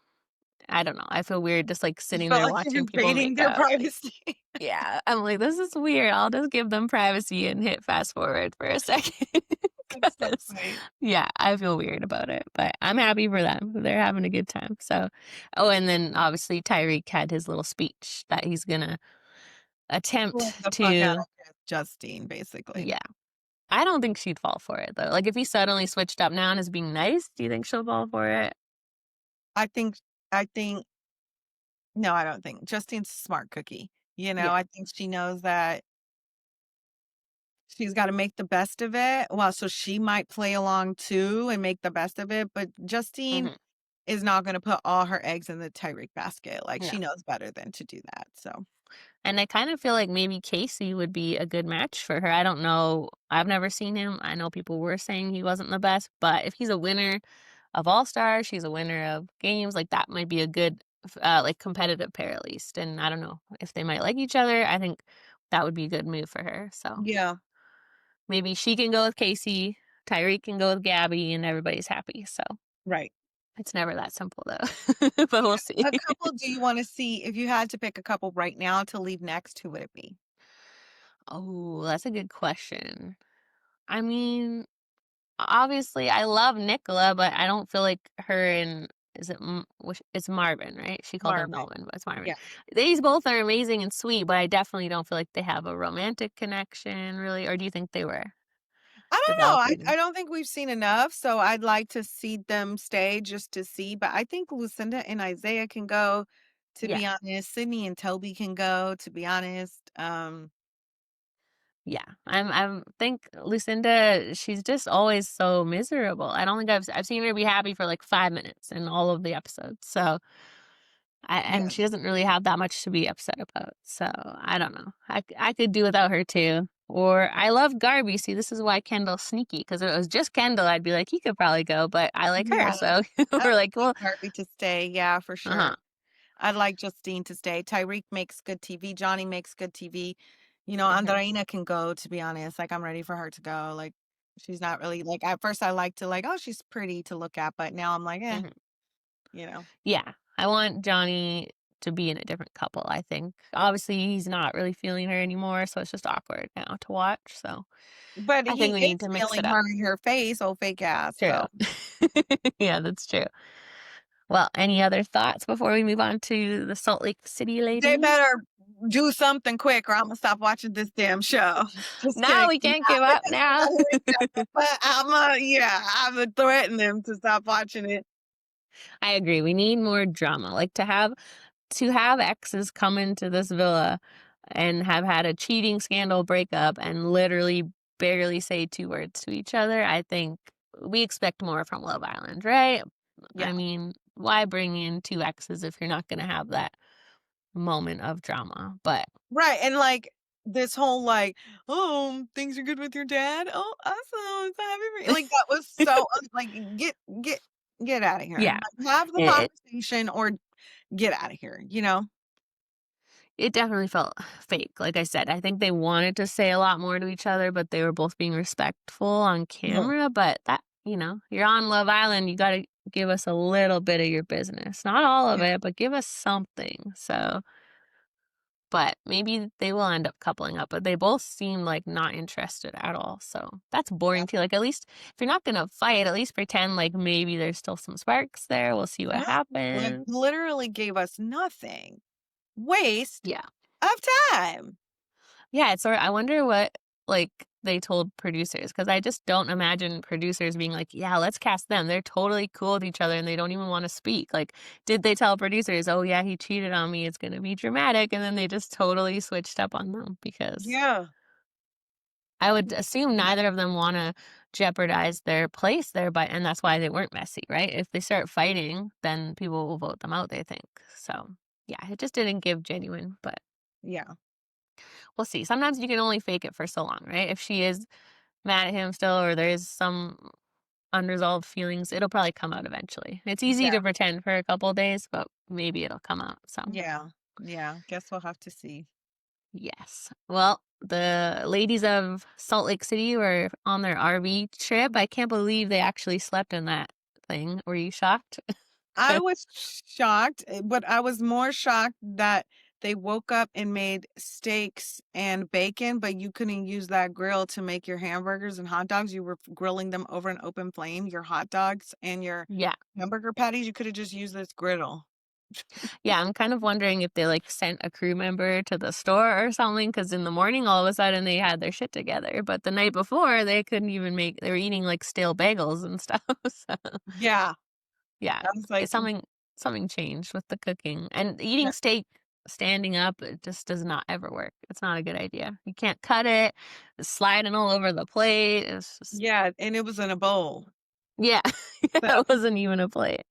I don't know. I feel weird just, like, You sitting felt there like you're watching people invading make their out. privacy. Yeah, I'm like, "This is weird. I'll just give them privacy and hit fast forward for a second, That's so 'cause funny. yeah, I feel weird about it, but I'm happy for them. They're having a good time, so oh, and then obviously Tyreek had his little speech that he's gonna Pulling attempt the fuck out to of Justine, basically. yeah. I don't think she'd fall for it, though. Like, if he suddenly switched up now and is being nice, do you think she'll fall for it? I think I think no, I don't think. Justine's a smart cookie, Yeah, I think she knows that she's gotta make the best of it. Well, so she might play along too and make the best of it, but Justine mhm, is not gonna put all her eggs in the Tyreek basket, like, yeah. she knows better than to do that, so And I kind of feel like maybe Casey would be a good match for her. I don't know. I've never seen him. I know people were saying he wasn't the best, but if he's a winner of All Stars, she's a winner of games, like that might be a good, like competitive pair at least. And I don't know if they might like each other. I think that would be a good move for her. So yeah, maybe she can go with Casey, Tyreek can go with Gabby, and everybody's happy. So right. it's never that simple though, but we'll see. A couple do you wanna see if you had to pick a couple right now to leave next, who would it be? Oh, that's a good question. I mean, obviously, I love Nicola, but I don't feel like her and is it it's Marvin, right? She called him Marvin. Melvin, but it's Marvin. Yeah. These both are amazing and sweet, but I definitely don't feel like they have a romantic connection, really. Or do you think they were I don't know, developing? I don't think we've seen enough, so I'd like to see them stay just to see, but I think Lucinda and Isaiah can go, to Yeah, be honest. Sydney and Toby can go, to be honest. Yeah, I'm think Lucinda, she's just always so miserable. I don't think I've seen her be happy for like 5 minutes in all of the episodes. So and she Yes. doesn't really have that much to be upset about. So I don't know. I could do without her too. Or I love Garby. See, this is why Kendall's sneaky, because if it was just Kendall, I'd be like, he could probably go, but I like her. Yeah. So I we're would like, like well, Harvey to stay. Yeah, for sure. uh-huh. I'd like Justine to stay. Tyreek makes good TV. Johnny makes good TV. Hmm. Andreina can go, to be honest. Like, I'm ready for her to go. Like, she's not really like at first I like to like, oh, she's pretty to look at, but now I'm like, Hmm. you know. Yeah. I want Johnny to be in a different couple, I think. Obviously, he's not really feeling her anymore, so it's just awkward now to watch. So But I think he we need is to mix feeling it up. her in her face, old fake ass. True. So Yeah, that's true. Well, any other thoughts before we move on to the Salt Lake City they ladies? better do something quick or I'm gonna stop watching this damn show. Just No, kidding. we can't give up now. But I'm gonna threaten them to stop watching it. I agree. We need more drama. Like to have exes come into this villa and have had a cheating scandal breakup and literally barely say 2 words to each other. I think we expect more from Love Island, right? Yeah. I mean, why bring in 2 exes if you're not going to have that moment of drama? But Right, and, like, this whole, like, "Oh, things are good with your dad? Oh, awesome, so happy for you." Like, that was so like, get get outta here. yeah, Like, have the it, conversation or get out of here, you know? it definitely felt fake. Like I said, I think they wanted to say a lot more to each other, but they were both being respectful on Mhm. camera. But that, you're on Love Island, you got to give us a little bit of your business. Not all of Yeah. it, but give us something. So, but maybe they will end up coupling up, but they both seem like not interested at all. So that's Yeah. boring too. Like, at least if you're not going to fight, at least pretend like maybe there's still some sparks there. We'll see what No, like, happens. literally gave us nothing. Waste Yeah. of time. Yeah, it's sort I wonder what, like, they told producers, because I just don't imagine producers being like, "Yeah, let's cast them. They're totally cool with each other, and they don't even wanna speak." Like, did they tell producers, "Oh, yeah, he cheated on me. It's gonna be dramatic," and then they just totally switched up on them? Because Yeah. I would assume neither of them wanna jeopardize their place there, but and that's why they weren't messy, right? If they start fighting, then people will vote them out, they think. So, yeah, it just didn't give genuine, but Yeah. we'll see. Sometimes you can only fake it for so long, right? If she is mad at him still or there's some unresolved feelings, it'll probably come out eventually. It's easy Yeah. to pretend for a couple days, but maybe it'll come out. So, Yeah. Yeah. Guess we'll have to see. yes. Well, the ladies of Salt Lake City were on their RV trip. I can't believe they actually slept in that thing. Were you shocked? I was shocked, but I was more shocked that they woke up and made steaks and bacon, but you couldn't use that grill to make your hamburgers and hot dogs. You were grilling them over an open flame, your hot dogs and your Yeah. hamburger patties. You could have just used this griddle. Yeah, I'm kind of wondering if they like sent a crew member to the store or something, because in the morning all of a sudden they had their shit together, but the night before they couldn't even they were eating like stale bagels and stuff. So Yeah. yeah, I was like, it's something changed with the cooking and eating yeah, steak standing up. It just does not ever work. It's not a good idea. You can't cut it. It's sliding all over the plate. It's just yeah, and it was in a bowl. yeah, So it wasn't even a plate.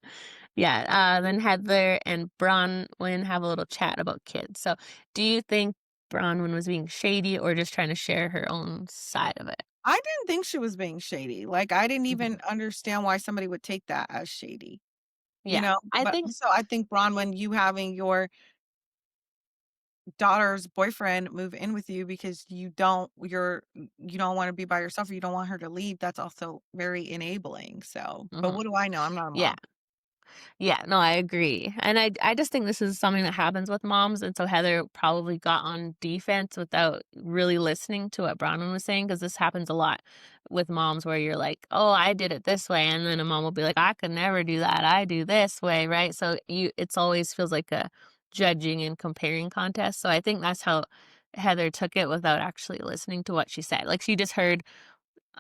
Yeah, then Heather and Bronwyn have a little chat about kids. So, do you think Bronwyn was being shady or just trying to share her own side of it? I didn't think she was being shady. Like, I didn't Mhm. even understand why somebody would take that as shady, you Yeah, know? I But think also, I think, Bronwyn, you having your daughter's boyfriend move in with you because you don't wanna be by yourself or you don't want her to leave, that's also very enabling, so but mhm. what do I know? I'm not a Yeah. mom. Yeah, no, I agree. And I just think this is something that happens with moms, and so Heather probably got on defense without really listening to what Bronwyn was saying, because this happens a lot with moms where you're like, "Oh, I did it this way," and then a mom will be like, "I could never do that. I do this way," right? So it's always feels like a judging and comparing contest. So I think that's how Heather took it without actually listening to what she said. Like she just heard,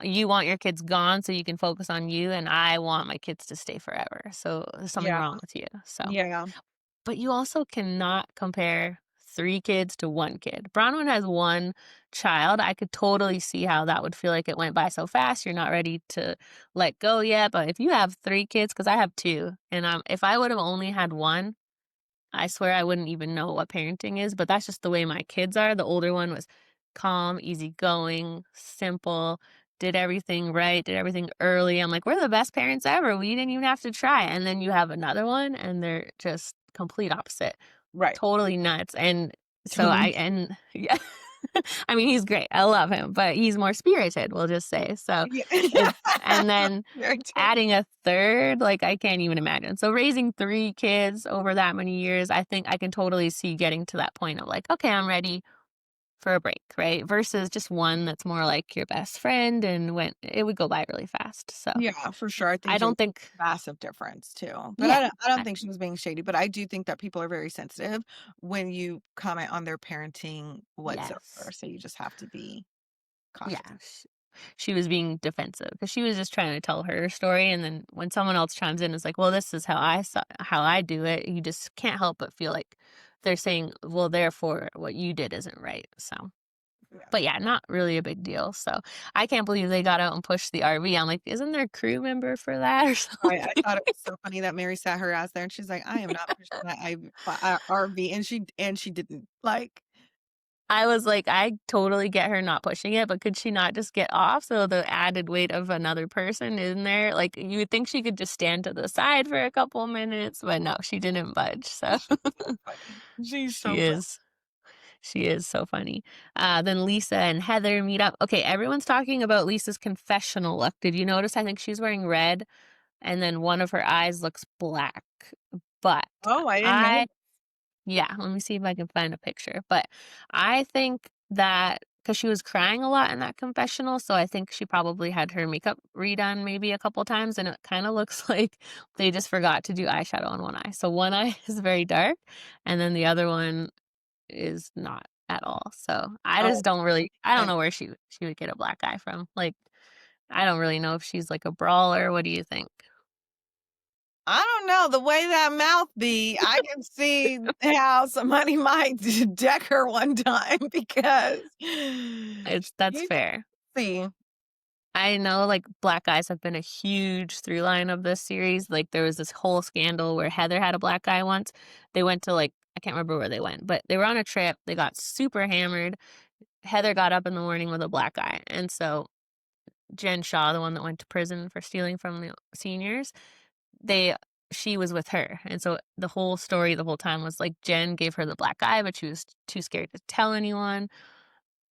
"You want your kids gone so you can focus on you, and I want my kids to stay forever. So there's something Yeah, wrong with you." So, yeah, but you also cannot compare 3 kids to 1 kid. Bronwyn has 1 child. I could totally see how that would feel like it went by so fast. You're not ready to let go yet. But if you have 3 kids, because I have 2, and if I would have only had 1, I swear I wouldn't even know what parenting is, but that's just the way my kids are. The older one was calm, easygoing, simple, did everything right, did everything early. I'm like, we're the best parents ever. We didn't even have to try. And then you have another one, and they're just complete opposite. Right. Totally nuts. And so Totally. yeah. I mean, he's great. I love him, but he's more spirited, we'll just say. So Yeah. if and then Very true. adding a third, like, I can't even imagine. So raising 3 kids over that many years, I think I can totally see getting to that point of like, okay, I'm ready for a break, right? Versus just one that's more like your best friend and it would go by really fast. So Yeah, for sure. I I think there's don't think, a massive difference too. But yeah, I don't I- think she was being shady, but I do think that people are very sensitive when you comment on their parenting whatsoever. yes. So you just have to be Yeah. cautious. She was being defensive because she was just trying to tell her story. And then when someone else chimes in, it's like, well, this is how I do it. You just can't help but feel like they're saying, well, therefore what you did isn't right. So, Yeah. but yeah, not really a big deal. So I can't believe they got out and pushed the RV. I'm like, isn't there a crew member for that or I something? thought it was so funny that Mary sat her ass there and she's like, I am not pushing that RV. And she didn't like, I was like, I totally get her not pushing it, but could she not just get off? So the added weight of another person in there, like you would think she could just stand to the side for a couple minutes, but no, she didn't budge. So she's so funny. She's she so funny. is, she is so funny. Then Lisa and Heather meet up. Okay, everyone's talking about Lisa's confessional look. Did you notice? I think she's wearing red, and then one of her eyes looks black. But Oh, I didn't know. I yeah, let me see if I can find a picture. But I think that because she was crying a lot in that confessional, so I think she probably had her makeup redone maybe a couple times, and it kind of looks like they just forgot to do eyeshadow on one eye. So one eye is very dark, and then the other one is not at all. So I Oh, just don't really, I don't and know where she would get a black eye from. Like I don't really know if she's like a brawler. What do you think? I don't know, the way that mouth be, I can see how somebody might deck her one time because That's you fair. see. I know, like, black eyes have been a huge through line of this series. Like, there was this whole scandal where Heather had a black eye once. They went to, like, I can't remember where they went, but they were on a trip. They got super hammered. Heather got up in the morning with a black eye. And so Jen Shaw, the one that went to prison for stealing from the seniors, they she was with her. And so the whole story the whole time was like Jen gave her the black eye, but she was too scared to tell anyone.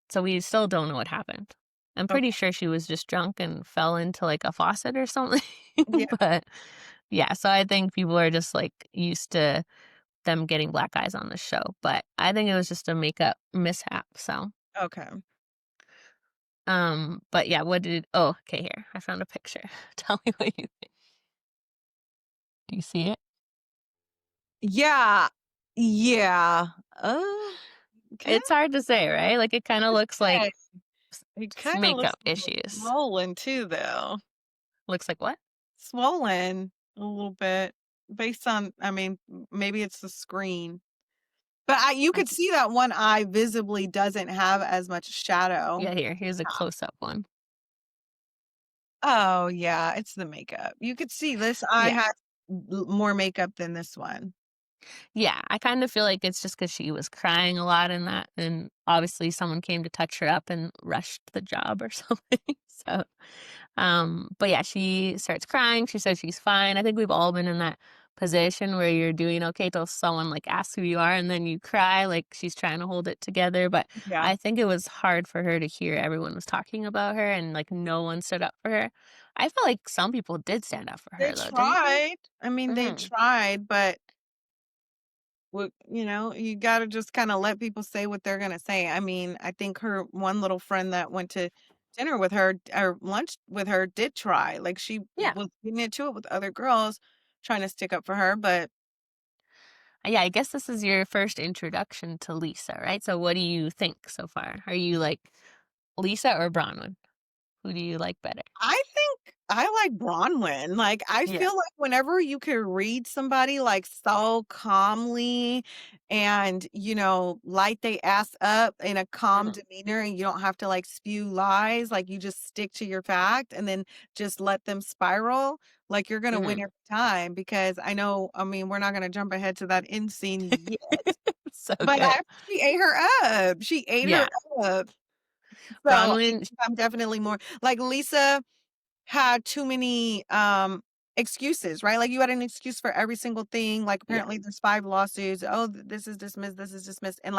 So we still don't know what happened. I'm Okay, pretty sure she was just drunk and fell into, like, a faucet or something, yeah, but, yeah, so I think people are just, like, used to them getting black eyes on the show, but I think it was just a makeup mishap, so, okay. but yeah, okay, here, I found a picture. Tell me what you think. Do you see it? Yeah, yeah, uh, kinda It's hard to say, right? Like, it kinda looks like it s kinda looks makeup a little issues. swollen too, though. Looks like what? Swollen a little bit based on I mean, maybe it's the screen. But you I could see that one eye visibly doesn't have as much shadow. Yeah, here's a close-up one. Oh, yeah, it's the makeup. You could see this eye Yeah. has more makeup than this one. Yeah, I kind of feel like it's just because she was crying a lot in that, and obviously someone came to touch her up and rushed the job or something. So, but yeah, she starts crying. She says she's fine. I think we've all been in that position where you're doing okay till someone like asks who you are, and then you cry like she's trying to hold it together. But Yeah. I think it was hard for her to hear everyone was talking about her and like no one stood up for her. I feel like some people did stand up for They her though, didn't they? tried. I mean, they Hmm. tried, but you gotta just kinda let people say what they're gonna say. I mean, I think her one little friend that went to dinner with her or lunch with her did try. Like, she Yeah. was getting into it with other girls trying to stick up for her, but Yeah, I guess this is your first introduction to Lisa, right? So what do you think so far? Are you like Lisa or Bronwyn? Who do you like better? I think I like Bronwyn. Like, I Yeah. feel like whenever you can read somebody, like, so calmly and, light they ass up in a calm Mhm. demeanor, and you don't have to, like, spew lies, like, you just stick to your fact and then just let them spiral, like, you're gonna win Mhm. every time because I mean, we're not gonna jump ahead to that end scene yet, So but good. she ate her up. She ate her Yeah. up. So, I Bronwyn think I'm definitely more like, Lisa had too many, excuses, right? Like, you had an excuse for every single thing, like, yeah. apparently there's 5 lawsuits, "Oh, this is dismissed," and,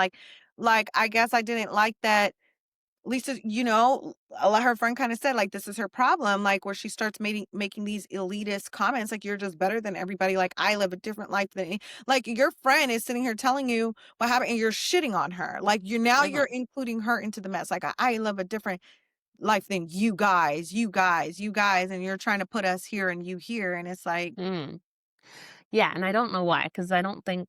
I guess I didn't like that Lisa, a lot her friend kinda said, like, this is her problem, like, where she starts making these elitist comments, like, "You're just better than everybody," like, "I live a different life than any" like, your friend is sitting here telling you what happened, and you're shitting on her, like, you're Mhm. including her into the mess, like, "I live a different life than you guys, you guys, you guys, and you're trying to put us here and you here," and it's like, Mm. Yeah, and I don't know why, because I don't think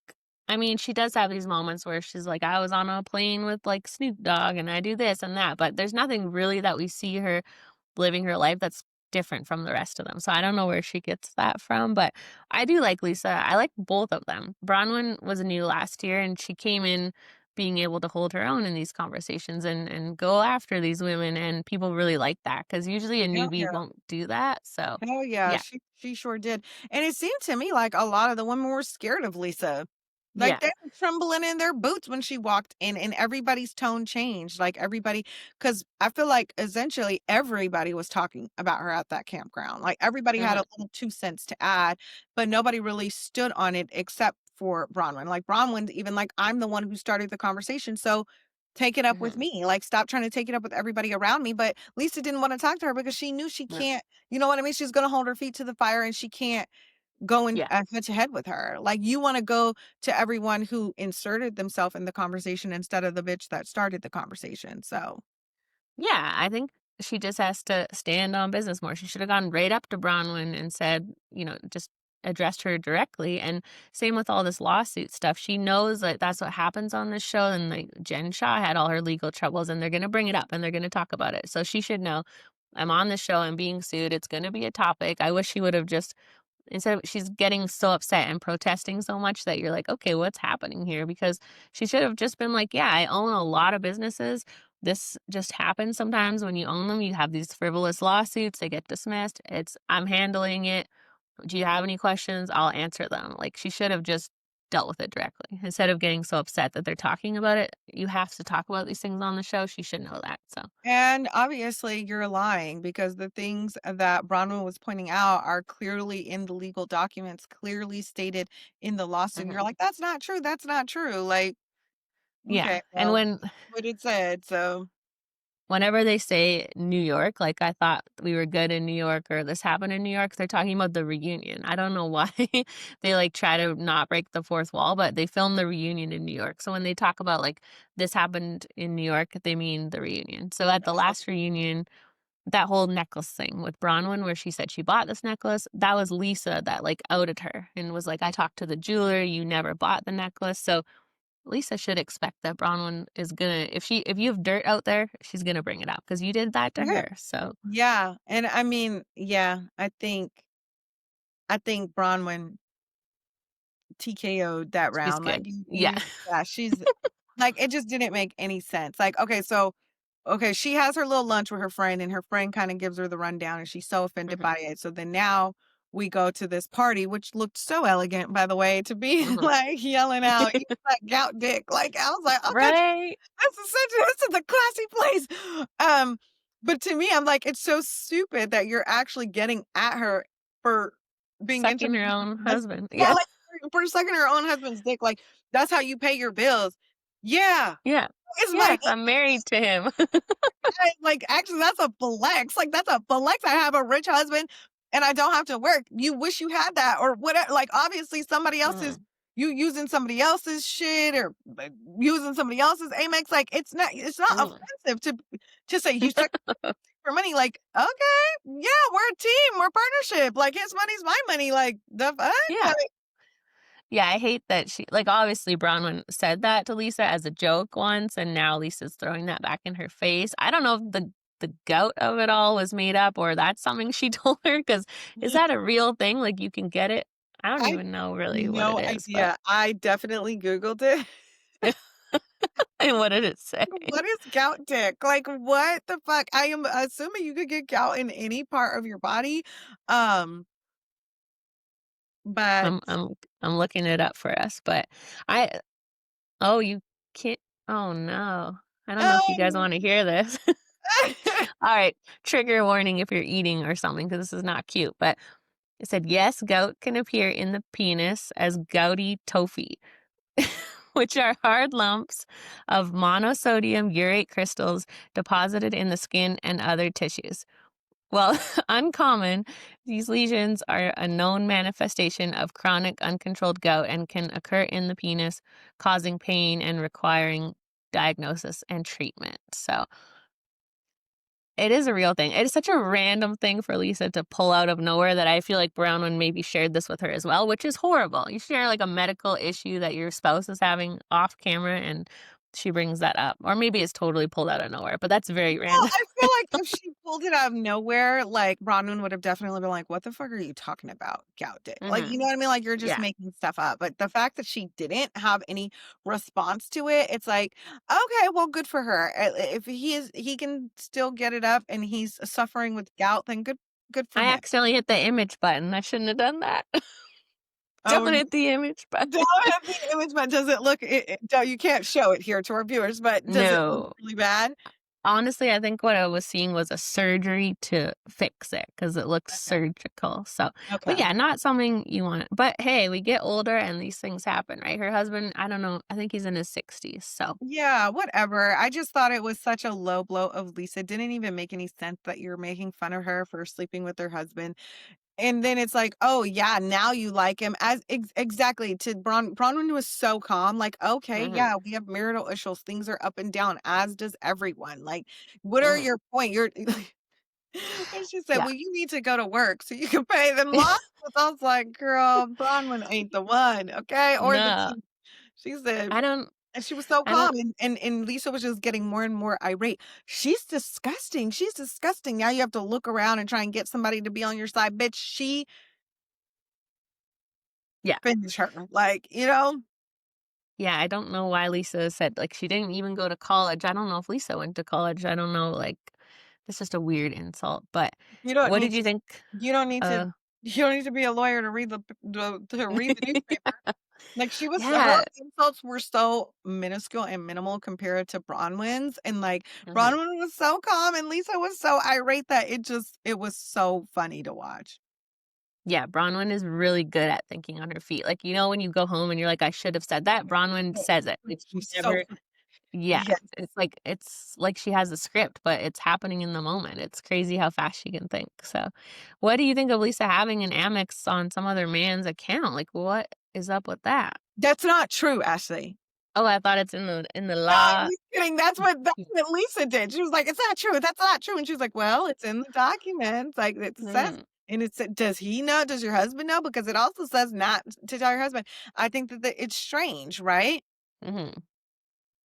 I mean, she does have these moments where she's like, "I was on a plane with, like, Snoop Dogg, and I do this and that," but there's nothing really that we see her living her life that's different from the rest of them. So I don't know where she gets that from, but I do like Lisa. I like both of them. Bronwyn was new last year and she came in being able to hold her own in these conversations and go after these women and people really like that because usually a hell newbie yeah. won't do that. So Hell yeah, yeah. she sure did, and it seemed to me like a lot of the women were scared of Lisa. Like, Yeah. they were trembling in their boots when she walked in, and everybody's tone changed, like, because I feel like essentially everybody was talking about her at that campground, like, everybody had hmm a little 2 cents to add, but nobody really stood on it except for Bronwyn, like, Bronwyn's even like, "I'm the one who started the conversation, so take it up with hmm me, like, stop trying to take it up with everybody around me," but Lisa didn't wanna talk to her because she knew she can't you know what I mean? She's gonna hold her feet to the fire, and she can't go in Yeah. head to head with her. Like, you wanna go to everyone who inserted themselves in the conversation instead of the bitch that started the conversation, so Yeah, I think she just has to stand on business more. She should have gone right up to Bronwyn and said, just addressed her directly. And same with all this lawsuit stuff. She knows that that's what happens on this show. And like Jen Shaw had all her legal troubles, and they're going to bring it up and they're going to talk about it. So she should know I'm on this show. I'm being sued. It's going to be a topic. I wish she would have just instead of she's getting so upset and protesting so much that you're like, "Okay, what's happening here?" Because she should have just been like, "Yeah, I own a lot of businesses. This just happens sometimes when you own them. You have these frivolous lawsuits, they get dismissed. I'm handling it. Do you have any questions? I'll answer them." Like she should have just dealt with it directly instead of getting so upset that they're talking about it. You have to talk about these things on the show. She should know that. So, and obviously, you're lying because the things that Bronwyn was pointing out are clearly in the legal documents, clearly stated in the lawsuit, and mhm. you're like, "That's not true, that's not true." Like, Yeah. okay, And well, what it said, so whenever they say New York, like, I thought we were good in New York or this happened in New York, they're talking about the reunion. I don't know why they, like, try to not break the fourth wall, but they filmed the reunion in New York. So when they talk about, like, this happened in New York, they mean the reunion. So at the last reunion, that whole necklace thing with Bronwyn where she said she bought this necklace, that was Lisa that, like, outed her and was like, "I talked to the jeweler, you never bought the necklace." So Lisa should expect that Bronwyn is gonna if you have dirt out there, she's gonna bring it up because you did that to yeah. her. So Yeah, and I mean, yeah, I think Bronwyn TKO'd that she's round, like, good. Yeah. yeah, she's like, it just didn't make any sense, like, okay, she has her little lunch with her friend, and her friend kinda gives her the rundown, and she's so offended Mhm, by it, so then now we go to this party, which looked so elegant, by the way, to be, mhm. like, yelling out, "Eat that gout dick," like, I was like, "Okay, Right? this is a classy place." But to me, I'm like, it's so stupid that you're actually getting at her for being Sucking intimate her with own her husband. husband. Yeah, Yeah. like, for sucking her own husband's dick, like, that's how you pay your bills. Yeah, Yeah. it's my Yes, I'm married to him. like, actually, that's a flex, like, that's a flex, I have a rich husband, and I don't have to work. You wish you had that or whatever. Like, obviously, somebody else's Mhm, you using somebody else's shit or, using somebody else's Amex, like, it's not mhm. offensive to say, "You suck for money," like, "Okay, yeah, we're a team, we're partnership, like, his money's my money," like, the fuck? Yeah. Like Yeah, I hate that she like, obviously, Bronwyn said that to Lisa as a joke once, and now Lisa's throwing that back in her face. I don't know if the the gout of it all was made up or that's something she told her? Because is that a real thing? Like, you can get it? I don't I even know really what it no is, but idea. I definitely Googled it. and what did it say? What is gout dick? Like, what the fuck? I am assuming you could get gout in any part of your body. Um, but I'm I'm I'm looking it up for us, but I oh, you can't oh, no. I don't know if you guys oh, wanna hear this. Alright, trigger warning if you're eating or something, because this is not cute, but it said, "Yes, gout can appear in the penis as gouty tophi, which are hard lumps of monosodium urate crystals deposited in the skin and other tissues. While uncommon, these lesions are a known manifestation of chronic uncontrolled gout and can occur in the penis, causing pain and requiring diagnosis and treatment." So it is a real thing. It is such a random thing for Lisa to pull out of nowhere that I feel like Brownman maybe shared this with her as well, which is horrible. You share like a medical issue that your spouse is having off camera and she brings that up. Or maybe it's totally pulled out of nowhere, but that's very Well, random. I feel like if she pulled it out of nowhere, like, Bronwyn would have definitely been like, "What the fuck are you talking about, gout dick?" Like, you know Hmm. what I mean? Like, you're just Yeah. making stuff up, but the fact that she didn't have any response to it, it's like, "Okay, well, good for her." If he can still get it up and he's suffering with gout, then good for I him. accidentally hit the image button. I shouldn't have done that. Oh, Don't hit the image button. don't have the image, but does it look no, you can't show it here to our viewers, but does it look No. really bad? Honestly, I think what I was seeing was a surgery to fix it because it looks Okay. surgical. So, but Okay. yeah, not something you want. But hey, we get older and these things happen, right? Her husband, I don't know, I think he's in his 60s. So, Yeah, whatever. I just thought it was such a low blow of Lisa. It didn't even make any sense that you're making fun of her for sleeping with her husband. And then it's like, oh yeah, now you like him as exactly to Bronwyn was so calm, like, okay, hmm yeah, we have marital issues. Things are up and down, as does everyone. Like, what are hmm your point? You're and she said, yeah, well, you need to go to work so you can pay them losses. I was like, girl, Bronwyn ain't the one, okay? Or the no, she said, I don't, and she was so I don't, calm, and Lisa was just getting more and more irate. "She's disgusting, she's disgusting." Now you have to look around and try and get somebody to be on your side. Bitch, she yeah, finished her. Like, you know? yeah, I don't know why Lisa said, like, she didn't even go to college. I don't know if Lisa went to college. I don't know, like, it's just a weird insult. But You don't what need did you to think? you don't need to Uh, you don't need to be a lawyer to read to read the newspaper. Like, she was her yeah. insults were so minuscule and minimal compared to Bronwyn's, and, like, hmm Bronwyn was so calm and Lisa was so irate that it was so funny to watch. Yeah, Bronwyn is really good at thinking on her feet. Like, you know, when you go home and you're like, "I should have said that," Bronwyn Oh, says it. Like, she she's so never funny. yeah, Yes. it's like she has a script, but it's happening in the moment. It's crazy how fast she can think. So, what do you think of Lisa having an Amex on some other man's account? Like, what is up with that? That's not true, Ashley. Oh, I thought it's in the No, I'm law. just kidding. That's what Lisa did. She was like, "It's not true. That's not true." And she was like, "Well, it's in the documents. Like, it says." Mhm, And it said, "Does he know? Does your husband know?" Because it also says not to tell your husband. I think that it's strange, right? mhm.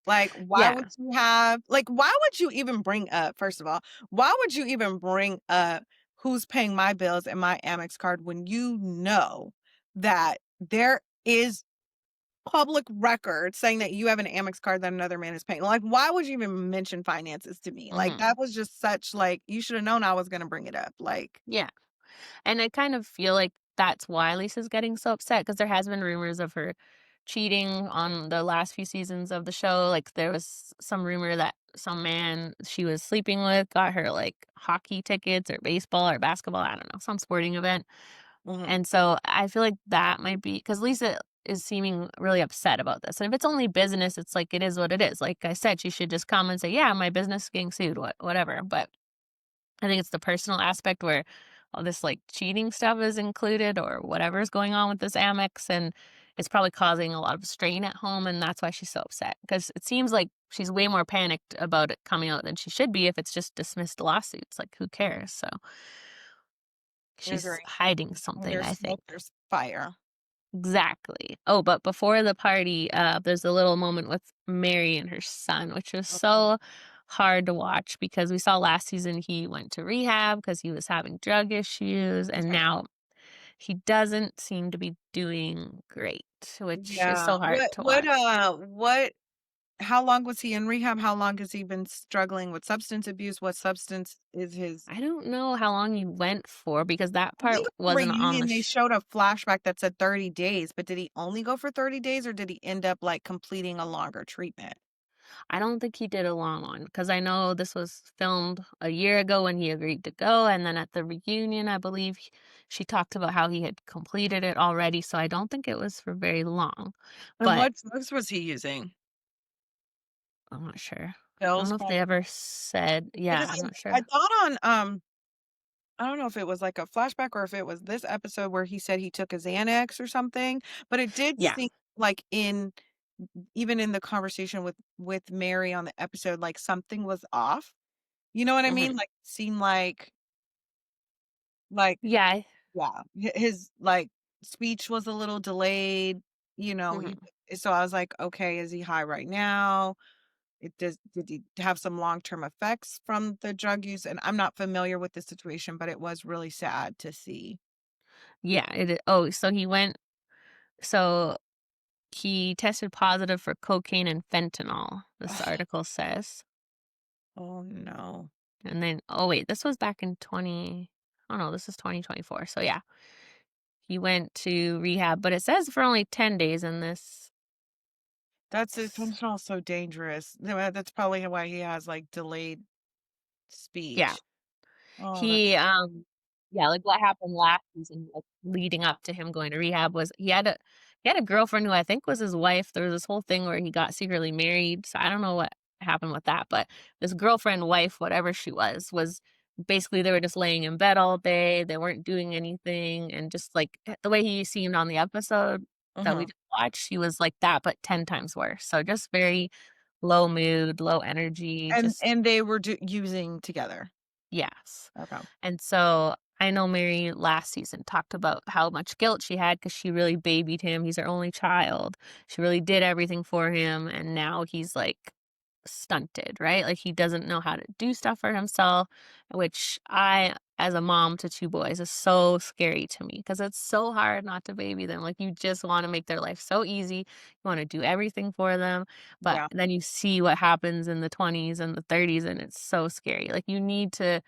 Like, why would Yeah, you have like, why would you even bring up first of all, why would you even bring up who's paying my bills and my Amex card when you know that there is public record saying that you have an Amex card that another man is paying? Like, why would you even mention finances to me? Like, mhm. that was just such like, you should have known I was gonna bring it up. Like, Yeah. And I kind of feel like that's why Lisa's getting so upset because there has been rumors of her cheating on the last few seasons of the show. Like there was some rumor that some man she was sleeping with got her like hockey tickets or baseball or basketball, I don't know, some sporting event. mhm. And so I feel like that might be because Lisa is seeming really upset about this. And if it's only business, it's like it is what it is. Like I said, she should just come and say, "Yeah, my business is getting sued, whatever." But I think it's the personal aspect where all this like cheating stuff is included or whatever's going on with this Amex. And it's probably causing a lot of strain at home. And that's why she's so upset because it seems like she's way more panicked about it coming out than she should be if it's just dismissed lawsuits. Like, who cares? So I she's agree. hiding When something, there's I think. smoke, there's fire. Exactly. Oh, but before the party, there's a little moment with Mary and her son, which was Mhm. so hard to watch because we saw last season he went to rehab because he was having drug issues, and Okay. now he doesn't seem to be doing great, which is Yeah. so hard to watch. What how long was he in rehab? How long has he been struggling with substance abuse? What substance is his I don't know how long he went for because that I part think on wasn't on the Reunion, they showed a flashback that said 30 days, but did he only go for 30 days or did he end up, like, completing a longer treatment? I don't think he did a long one because I know this was filmed a year ago when he agreed to go, and then at the reunion, I believe she talked about how he had completed it already, so I don't think it was for very long, And but what drugs was he using? I'm not sure. I don't Pills, know if they probably? ever said yeah, Because I'm not I sure. thought on, I don't know if it was, like, a flashback or if it was this episode where he said he took a Xanax or something, but it did Yeah, seem like even in the conversation with Mary on the episode, like, something was off. You know what I mhm. mean? Like, seemed like Yeah, I yeah, his, like, speech was a little delayed, mhm. so I was like, "Okay, is he high right now? Did he have some long-term effects from the drug use?" And I'm not familiar with the situation, but it was really sad to see. Yeah, oh, so he tested positive for cocaine and fentanyl, this Ugh, article says. oh, no. And then oh wait, this was back in 20 oh no, this is 2024. So yeah, he went to rehab, but it says for only 10 days in this. That's it fentanyl's so dangerous. That's probably why he has, like, delayed Yeah. speech. Oh, He, that's yeah, like, what happened last season, like, leading up to him going to rehab was he had a girlfriend who I think was his wife. There was this whole thing where he got secretly married, so I don't know what happened with that, but this girlfriend, wife, whatever she was basically they were just laying in bed all day, they weren't doing anything, and just, like, the way he seemed on the episode that we mhm. just watched, he was like that, but 10 times worse. So just very low mood, low energy, just And they were using together. yes. Okay. And so I know Mary last season talked about how much guilt she had because she really babied him. He's her only child. She really did everything for him. And now he's like stunted, right? Like he doesn't know how to do stuff for himself, which as a mom to two boys, is so scary to me because it's so hard not to baby them. Like you just want to make their life so easy. You want to do everything for them. But Yeah. then you see what happens in the 20s and the 30s, and it's so scary. Like you need to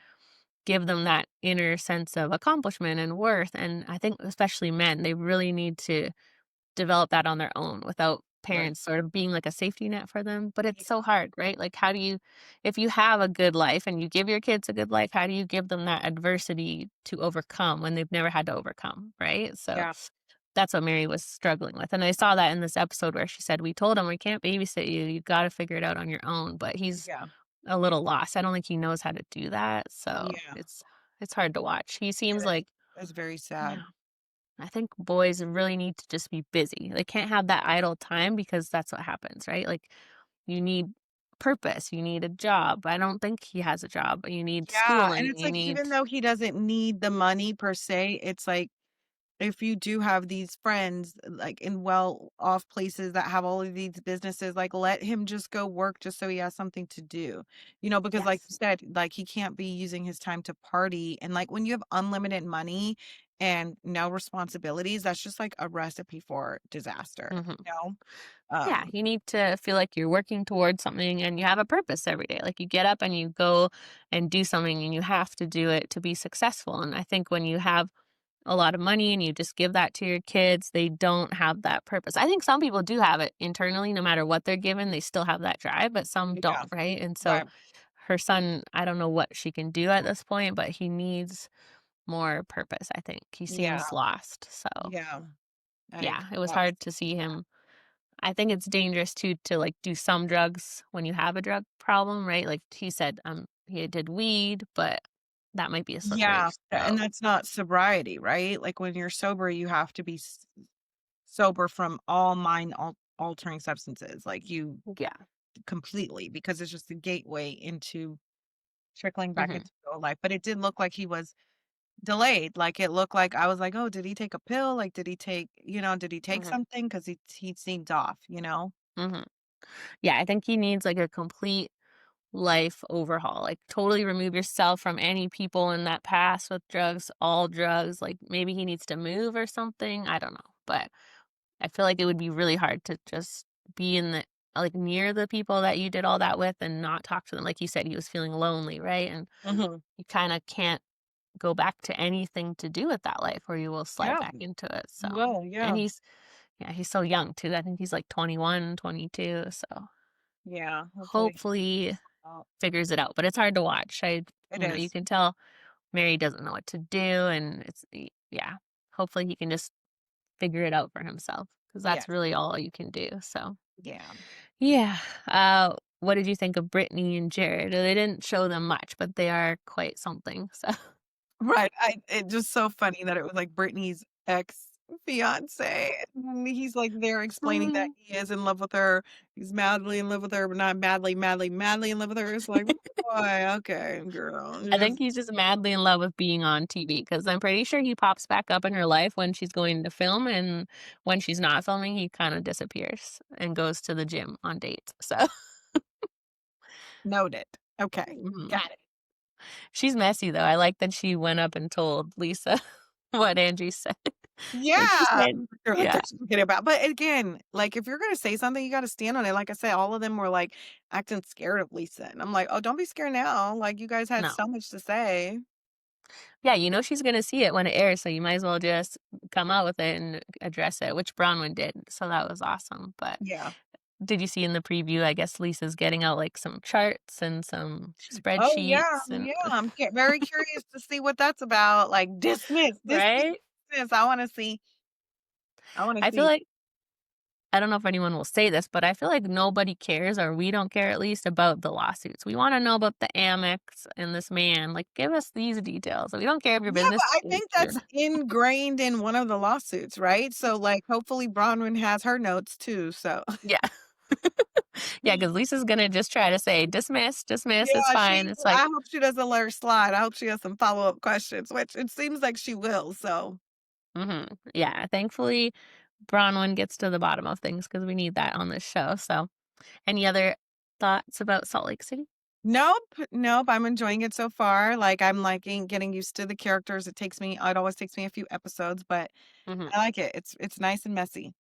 give them that inner sense of accomplishment and worth, and I think especially men, they really need to develop that on their own without Right. parents sort of being like a safety net for them, but Yeah. it's so hard, right? Like, how do you if you have a good life and you give your kids a good life, how do you give them that adversity to overcome when they've never had to overcome, right? So, Yeah. that's what Mary was struggling with, and I saw that in this episode where she said, "We told him we can't babysit you, you gotta figure it out on your own," but he's Yeah. a little lost. I don't think he knows how to do that, so Yeah. it's hard to watch. He It seems is. like It's very yeah, sad. I think boys really need to just be busy. They can't have that idle time because that's what happens, right? Like, you need purpose, you need a job. I don't think he has a job. You need Yeah, and schooling, it's you like, need even though he doesn't need the money per se, it's like, if you do have these friends, like, in well-off places that have all of these businesses, like, let him just go work just so he has something to do. Because like yes. you said, like, he can't be using his time to party, and, like, when you have unlimited money and no responsibilities, that's just, like, a recipe for disaster, Mhm. you know? Yeah, Um, you need to feel like you're working towards something and you have a purpose every day. Like, you get up and you go and do something and you have to do it to be successful, and I think when you have a lot of money and you just give that to your kids, they don't have that purpose. I think some people do have it internally, no matter what they're given, they still have that drive, but some yeah, don't, right? And so right. her son, I don't know what she can do at this point, but he needs more purpose, I think. He Yeah, seems lost. So yeah, I yeah, agree. it was That's hard to see him. I think it's dangerous too to like do some drugs when you have a drug problem, right? Like he said, he did weed, but that might be a slippery yeah, and slope. that's not sobriety, right? Like, when you're sober, you have to be sober from all mind altering substances, like, you Yeah. completely, because it's just a gateway into trickling back Hmm. into real life, but it did look like he was delayed, like, it looked like I was like, "Oh, did he take a pill? Like, did he take Hmm. something? Because he seemed off, you know?" Hmm. Yeah, I think he needs like a complete life overhaul. Like totally remove yourself from any people in that past with drugs, all drugs. Like maybe he needs to move or something. I don't know. But I feel like it would be really hard to just be in the like near the people that you did all that with and not talk to them. Like you said, he was feeling lonely, right? And Mhm. you kind of can't go back to anything to do with that life or you will slide Yeah. back into it. So, Well, yeah. and he's so young too. I think he's like 21, 22. So Yeah. Hopefully. hopefully Oh, figures it out, but it's hard to watch. it You is. can tell Mary doesn't know what to do and yeah, hopefully he can just figure it out for himself because that's Yes. really all you can do. So, Yeah. yeah. What did you think of Brittany and Jared? They didn't show them much, but they are quite something. So, Right. It's just so funny that it was like Brittany's ex-fiance. And he's like there explaining that Mm. he is in love with her. He's madly in love with her, but not madly, madly, madly in love with her. It's like, boy, okay, girl. I think he's just madly in love with being on TV because I'm pretty sure he pops back up in her life when she's going to film, and when she's not filming, he kind of disappears and goes to the gym on dates. So, Noted. Okay. mhm. Got it. She's messy though. I like that she went up and told Lisa what Angie said. And she Yeah. said, Girl, I "Yeah, thought she was kidding about. But again, like if you're gonna say something, you gotta stand on it. Like I said, all of them were like acting scared of Lisa. And I'm like, oh, don't be scared now. Like you guys had no, so much to say. yeah, you know she's gonna see it when it airs, so you might as well just come out with it and address it," which Bronwyn did. So that was awesome. But Yeah. did you see in the preview? I guess Lisa's getting out like some charts and some Oh, yeah, spreadsheets and yeah, I'm very curious to see what that's about, like, dismiss, dismiss, right. dismiss, I wanna I feel see. like I don't know if anyone will say this, but I feel like nobody cares, or we don't care at least about the lawsuits. We want to know about the Amex and this man. Like, give us these details. We don't care if your Yeah, but business I is think good. that's ingrained in one of the lawsuits, right? So, like, hopefully Bronwyn has her notes too, so Yeah. Yeah, because Lisa's gonna just try to say, dismiss, dismiss, it's yeah, fine. It's like, I hope she doesn't let her slide, I hope she has some follow-up questions, which it seems like she will, so. yeah, thankfully, Bronwyn gets to the bottom of things because we need that on this show. So, any other thoughts about Salt Lake City? Nope, nope, I'm enjoying it so far, like, I'm liking getting used to the characters, it always takes me a few episodes, but hmm I like it, it's nice and messy.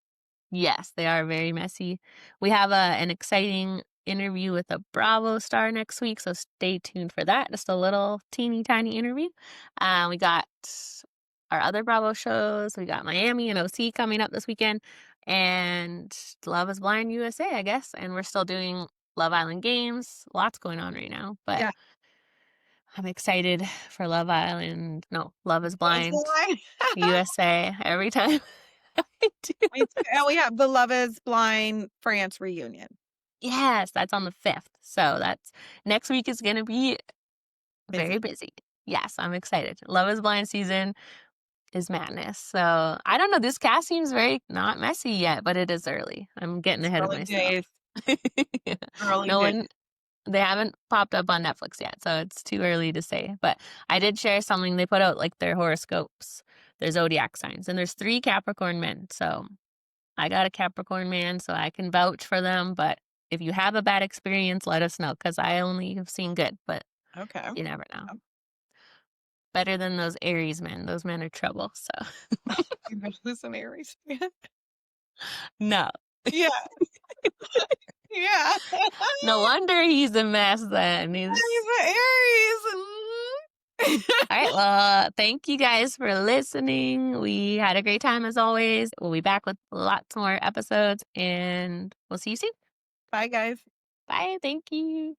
Yes, they are very messy. We have an exciting interview with a Bravo star next week, so stay tuned for that. Just a little teeny tiny interview. We got our other Bravo shows. We got Miami and OC coming up this weekend, and Love is Blind USA, I guess. And we're still doing Love Island games. Lots going on right now, but Yeah. I'm excited for Love Island. No, Love is That's Blind why. USA every time I do Me too. it. And we have the Love is Blind France reunion. Yes, that's on the 5th. So that's next week is gonna be very Busy. busy. Yes, I'm excited. Love is Blind season is madness. So I don't know. This cast seems very not messy yet, but it is early. I'm getting It's ahead of early myself. days. Yeah. Early No days. one they haven't popped up on Netflix yet, so it's too early to say. But I did share something. They put out like their horoscopes, their zodiac signs, and there's 3 Capricorn men. So I got a Capricorn man, so I can vouch for them. But if you have a bad experience, let us know because I only have seen good, but Okay. you never know. Better than those Aries men. Those men are trouble. So You've been losing Aries. no, Yeah. Yeah. no wonder he's a mess. Then he's He's an Aries. all right. Well, thank you guys for listening. We had a great time as always. We'll be back with lots more episodes, and we'll see you soon. Bye, guys. Bye. Thank you.